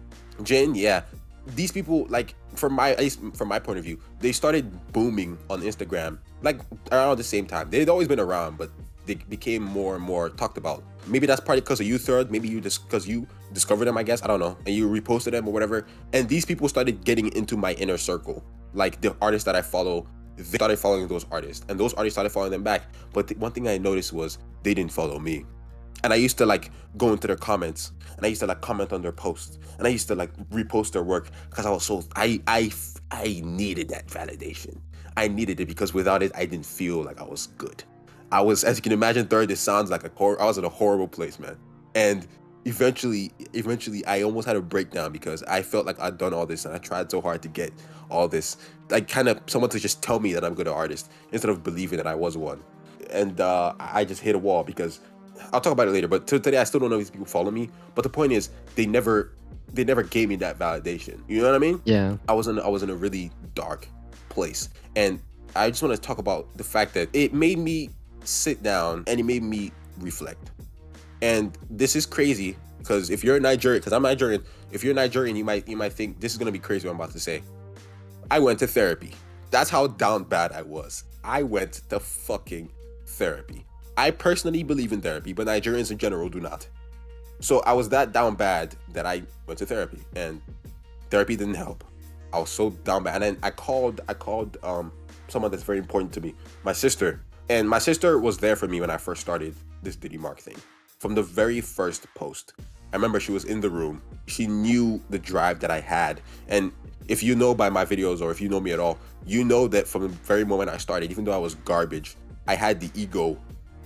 Jin, yeah. These people, like, at least from my point of view, they started booming on Instagram like around the same time. They'd always been around, but they became more and more talked about. Maybe that's partly because of you, Third. Maybe you just because you discovered them, I guess. I don't know, and you reposted them or whatever. And these people started getting into my inner circle. Like, the artists that I follow, they started following those artists, and those artists started following them back. But the one thing I noticed was they didn't follow me. And I used to like go into their comments, and I used to like comment on their posts, and I used to like repost their work because I was so I needed that validation. I needed it because without it, I didn't feel like I was good. I was, as you can imagine, Third, this sounds like I was in a horrible place, man. And eventually, I almost had a breakdown because I felt like I'd done all this and I tried so hard to get all this, like, kind of someone to just tell me that I'm a good artist instead of believing that I was one. And I just hit a wall because I'll talk about it later. But today, I still don't know if these people follow me. But the point is, they never gave me that validation. You know what I mean? Yeah. I was in a really dark place, and I just want to talk about the fact that it made me sit down and it made me reflect. And this is crazy because if you're Nigerian, because I'm Nigerian, if you're Nigerian, you might think this is gonna be crazy what I'm about to say. I went to therapy. That's how down bad I was. I went to fucking therapy. I personally believe in therapy, but Nigerians in general do not. So I was that down bad that I went to therapy, and therapy didn't help. I was so down bad, and then I called someone that's very important to me, my sister, and my sister was there for me when I first started this Diddy Mark thing, from the very first post. I remember she was in the room. She knew the drive that I had. And if you know by my videos, or if you know me at all, you know that from the very moment I started, even though I was garbage, I had the ego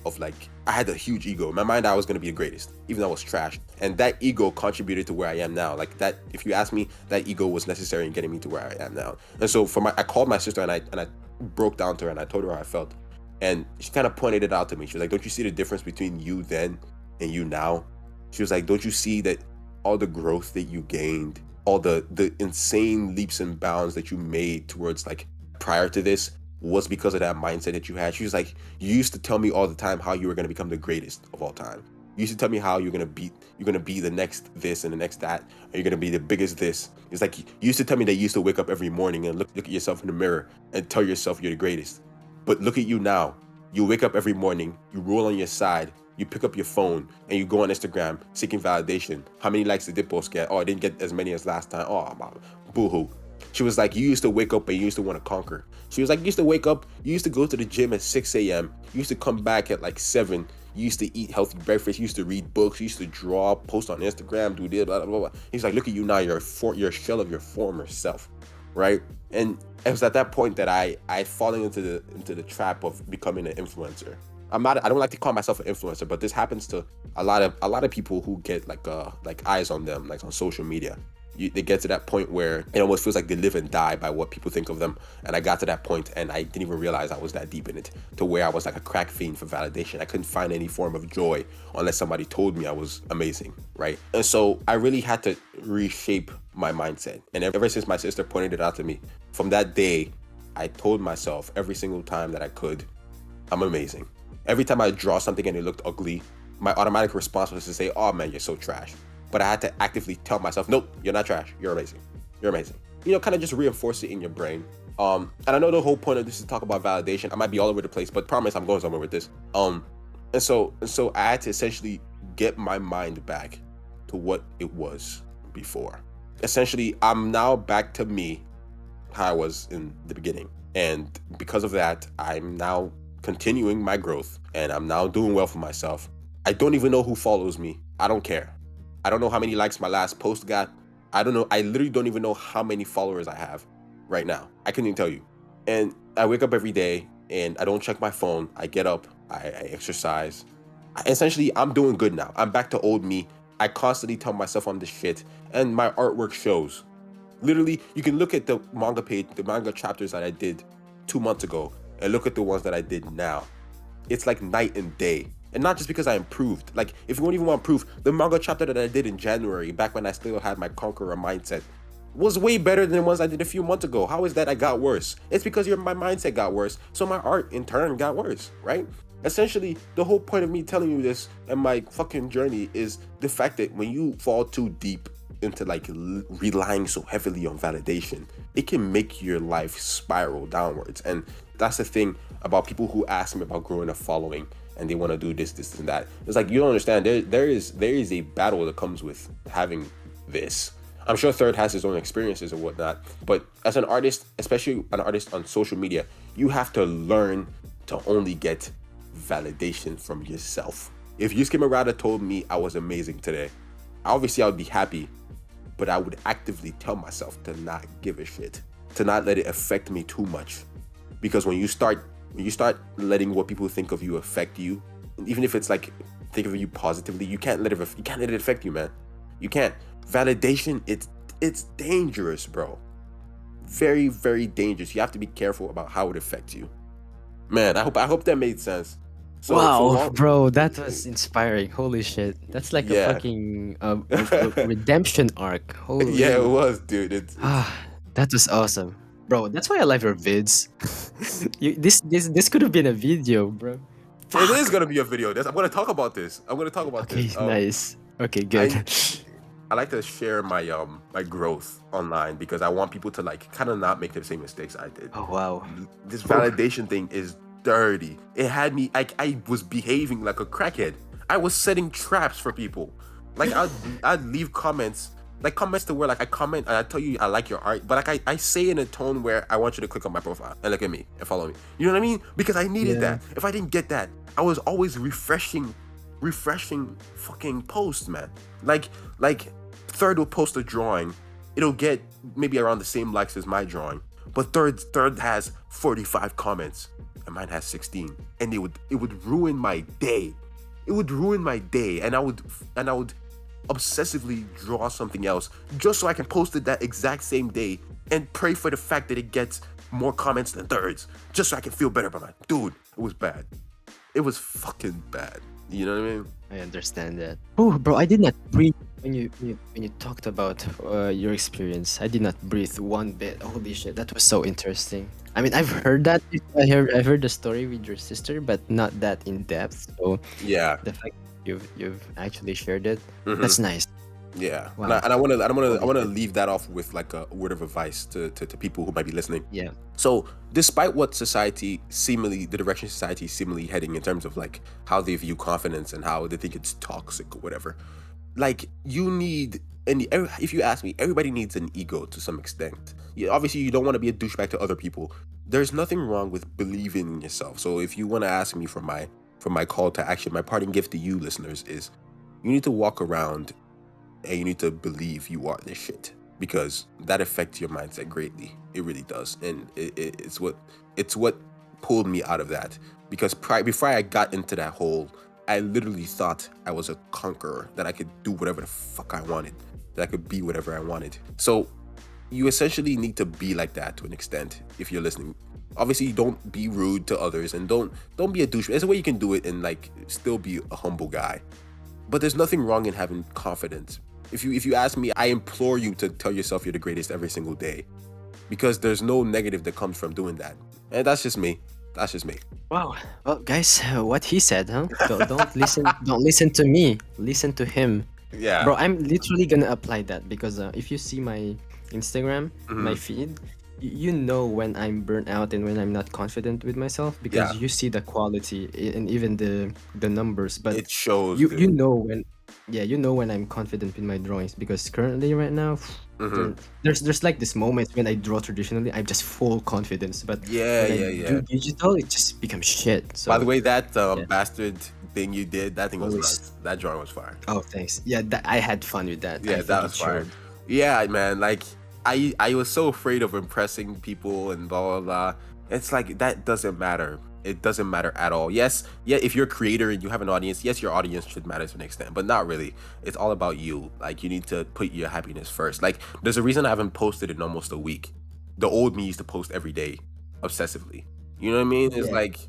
of like, I had a huge ego. In my mind, I was gonna be the greatest, even though I was trash. And that ego contributed to where I am now. Like that, if you ask me, that ego was necessary in getting me to where I am now. And so I called my sister, and I broke down to her, and I told her how I felt. And she kind of pointed it out to me. She was like, don't you see the difference between you then and you now? She was like, don't you see that all the growth that you gained, all the insane leaps and bounds that you made towards like prior to this was because of that mindset that you had? She was like, you used to tell me all the time how you were going to become the greatest of all time. You used to tell me how you're going to be the next this and the next that, or you're going to be the biggest this. It's like, you used to tell me that you used to wake up every morning and look at yourself in the mirror and tell yourself you're the greatest. But look at you now. You wake up every morning, you roll on your side, you pick up your phone, and you go on Instagram seeking validation. How many likes did this post get? Oh, I didn't get as many as last time. Oh, boo-hoo. She was like, you used to wake up and you used to want to conquer. She was like, you used to wake up, you used to go to the gym at 6 a.m. You used to come back at like 7. You used to eat healthy breakfast. You used to read books. You used to draw, post on Instagram, do this, blah, blah, blah. He's like, look at you now. You're a shell of your former self, right? And it was at that point that I fallen into the trap of becoming an influencer. I don't like to call myself an influencer, but this happens to a lot of people who get like eyes on them, like on social media. They get to that point where it almost feels like they live and die by what people think of them. And I got to that point, and I didn't even realize I was that deep in it, to where I was like a crack fiend for validation. I couldn't find any form of joy unless somebody told me I was amazing, right? And so I really had to reshape my mindset. And ever since my sister pointed it out to me, from that day, I told myself every single time that I could, I'm amazing. Every time I draw something and it looked ugly, my automatic response was to say, oh man, you're so trash. But I had to actively tell myself, nope, you're not trash. You're amazing. You're amazing. You know, kind of just reinforce it in your brain. And I know the whole point of this is to talk about validation. I might be all over the place, but promise I'm going somewhere with this. And so I had to essentially get my mind back to what it was before. Essentially, I'm now back to me, how I was in the beginning. And because of that, I'm now continuing my growth, and I'm now doing well for myself. I don't even know who follows me. I don't care. I don't know how many likes my last post got. I don't know. I literally don't even know how many followers I have right now. I couldn't even tell you. And I wake up every day and I don't check my phone. I get up, I exercise. Essentially, I'm doing good now. I'm back to old me. I constantly tell myself I'm the shit, and my artwork shows. Literally, you can look at the manga page, the manga chapters that I did 2 months ago, and look at the ones that I did now. It's like night and day. And not just because I improved. Like, if you don't even want proof, the manga chapter that I did in January, back when I still had my conqueror mindset, was way better than the ones I did a few months ago. How is that I got worse? It's because my mindset got worse, so my art in turn got worse, right? Essentially, the whole point of me telling you this and my fucking journey is the fact that when you fall too deep into like relying so heavily on validation, it can make your life spiral downwards. And that's the thing about people who ask me about growing a following and they want to do this and that. It's like, you don't understand. There is a battle that comes with having this. I'm sure Third has his own experiences and whatnot, but as an artist, especially an artist on social media, you have to learn to only get validation from yourself. If you came around and told me I was amazing today, obviously I would be happy, but I would actively tell myself to not give a shit, to not let it affect me too much. Because when you start letting what people think of you affect you, even if it's like think of you positively, you can't let it affect you, man. You can't. Validation, it's dangerous, bro. Very, very dangerous. You have to be careful about how it affects you. Man, I hope that made sense. So Wow, bro, that was inspiring. Holy shit. That's like a yeah. fucking redemption arc. Holy. Yeah, it was, dude. It's That was awesome. Bro, that's why I love your vids. This could have been a video, bro. It is gonna be a video. I'm gonna talk about this. Okay, this. nice. Okay, good. I like to share my my growth online because I want people to like kind of not make the same mistakes I did. Oh wow. This validation thing is dirty. It had me I was behaving like a crackhead. I was setting traps for people. Like I'd leave comments to where like I comment and I tell you I like your art, but like I say in a tone where I want you to click on my profile and look at me and follow me. You know what I mean? Because I needed that. If I didn't get that, I was always refreshing refreshing fucking posts, man. Like third will post a drawing, it'll get maybe around the same likes as my drawing, but third has 45 comments and mine has 16, and it would ruin my day. It would ruin my day, and I would obsessively draw something else just so I can post it that exact same day and pray for the fact that it gets more comments than thirds, just so I can feel better about my dude. It was bad. It was fucking bad. You know what I mean? I understand that. Oh, bro, I did not breathe when you talked about your experience. I did not breathe one bit. Holy shit, that was so interesting. I mean, I've heard that. I've heard the story with your sister, but not that in depth. So Yeah. the fact you've actually shared it, Hmm. that's nice. Yeah. And I, Wow. and I want to I Holy want to shit. leave that off with like a word of advice to people who might be listening. Yeah. So, despite what the direction society is seemingly heading in terms of like how they view confidence and how they think it's toxic or whatever, like you need, if you ask me, everybody needs an ego to some extent. Obviously, you don't want to be a douchebag to other people. There's nothing wrong with believing in yourself. So, if you want to ask me for my call to action, my parting gift to you listeners is, you need to walk around and you need to believe you are this shit, because that affects your mindset greatly. It really does, and it's what pulled me out of that. Because before I got into that hole, I literally thought I was a conqueror, that I could do whatever the fuck I wanted, that I could be whatever I wanted. So you essentially need to be like that to an extent if you're listening. Obviously, don't be rude to others, and don't be a douche. There's a way you can do it and like still be a humble guy. But there's nothing wrong in having confidence. If you ask me, I implore you to tell yourself you're the greatest every single day, because there's no negative that comes from doing that. And that's just me. That's just me. Wow. Well, guys, what he said, huh? Don't listen. Don't listen to me. Listen to him. Yeah. Bro, I'm literally gonna apply that because if you see my Instagram, my Hmm. feed, you know when I'm burnt out and when I'm not confident with myself, because Yeah. you see the quality and even the numbers. But It shows, you dude. know when, yeah, you know when I'm confident with my drawings, because currently right now, Hmm. there, there's like this moments when I draw traditionally, I'm just full confidence, but Yeah, when I yeah, do yeah. digital, it just becomes shit. By the So way, that yeah, bastard thing you did, that thing was always. nuts. That drawing was fire. Oh, thanks. Yeah, I had fun with that. I Yeah, that think was it fire. showed. Yeah, man. Like I was so afraid of impressing people and blah blah blah. It's like that doesn't matter. It doesn't matter at all. Yes, yeah. If you're a creator and you have an audience, yes, your audience should matter to an extent, but not really. It's all about you. Like you need to put your happiness first. Like there's a reason I haven't posted in almost a week. The old me used to post every day, obsessively. You know what I mean? It's Yeah. like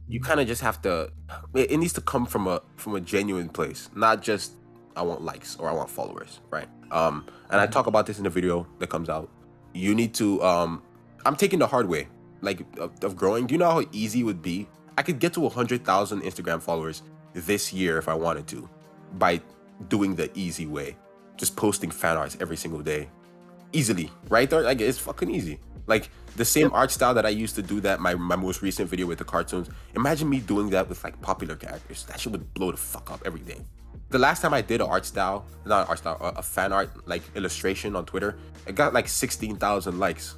you kind of just have to. It needs to come from a genuine place, not just I want likes or I want followers, right? And I talk about this in the video that comes out. You need to. I'm taking the hard way, like of growing. Do you know how easy it would be? I could get to 100,000 Instagram followers this year if I wanted to, by doing the easy way, just posting fan arts every single day, easily, right there. Like it's fucking easy. Like the same Yep. art style that I used to do that my most recent video with the cartoons. Imagine me doing that with like popular characters. That shit would blow the fuck up every day. The last time I did an art style, not an art style, a fan art like illustration on Twitter, it got like 16,000 likes.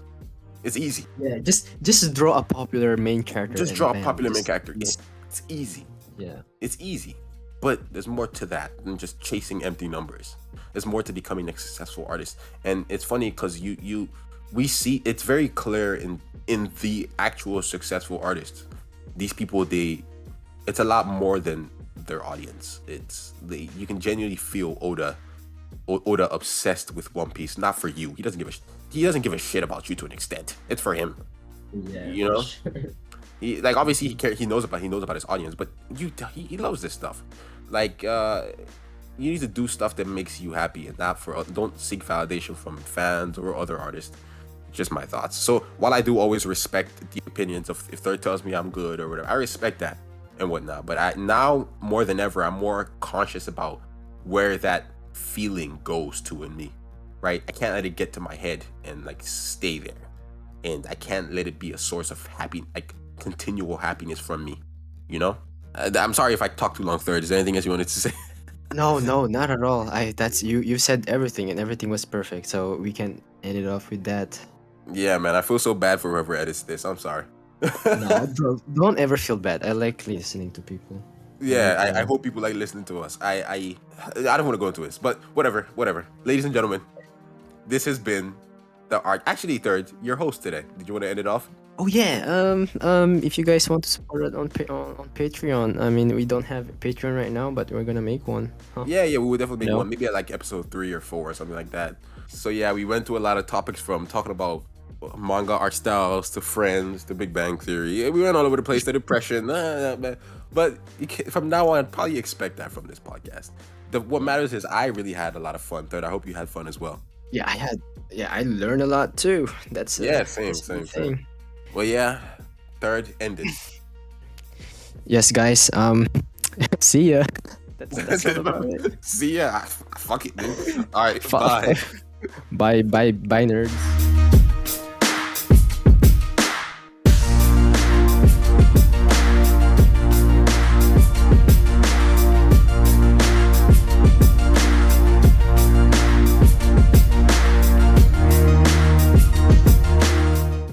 It's easy. Yeah. Just draw a popular main character Just and draw a bam. popular main Just character. yeah. It's easy. Yeah. It's easy. But there's more to that than just chasing empty numbers. There's more to becoming a successful artist. And it's funny because we see it's very clear in the actual successful artists. These people, it's a lot more than their audience. You can genuinely feel Oda obsessed with One Piece. Not for you. He doesn't give a shit about you to an extent. It's for him. Yeah, You for know? sure. Like obviously he knows about his audience, but he loves this stuff. Like you need to do stuff that makes you happy, and not for don't seek validation from fans or other artists. Just my thoughts. So while I do always respect the opinions of, if Third tells me I'm good or whatever, I respect that and whatnot. But now more than ever, I'm more conscious about where that feeling goes to in me. Right? I can't let it get to my head and like stay there, and I can't let it be a source of like continual happiness from me. You know? I'm sorry if I talked too long. Third, is there anything else you wanted to say? No, no, not at all. That's you. You said everything, and everything was perfect. So we can end it off with that. Yeah, man, I feel so bad for whoever edits this. I'm sorry. No, bro, don't ever feel bad. I like listening to people. Yeah, I hope people like listening to us. I don't want to go into this, but whatever. Ladies and gentlemen, this has been the art. Actually, third, your host today. Did you want to end it off? Oh yeah. If you guys want to support it on on Patreon, I mean, we don't have Patreon right now, but we're gonna make one. Huh? Yeah, we would definitely You make know? one. Maybe at like episode 3 or 4 or something like that. So yeah, we went through a lot of topics from talking about manga art styles to Friends to Big Bang Theory. Yeah, we went all over the place to depression. But from now on, probably expect that from this podcast. What matters is I really had a lot of fun. Third, I hope you had fun as well. Yeah, I had. Yeah, I learned a lot too. Yeah, same, That's a good same. thing. Well, yeah. Third, ended. Yes, guys. See ya. That's all about it. See ya. Fuck it, dude. All right, Fuck. bye. Bye, bye, bye, nerds.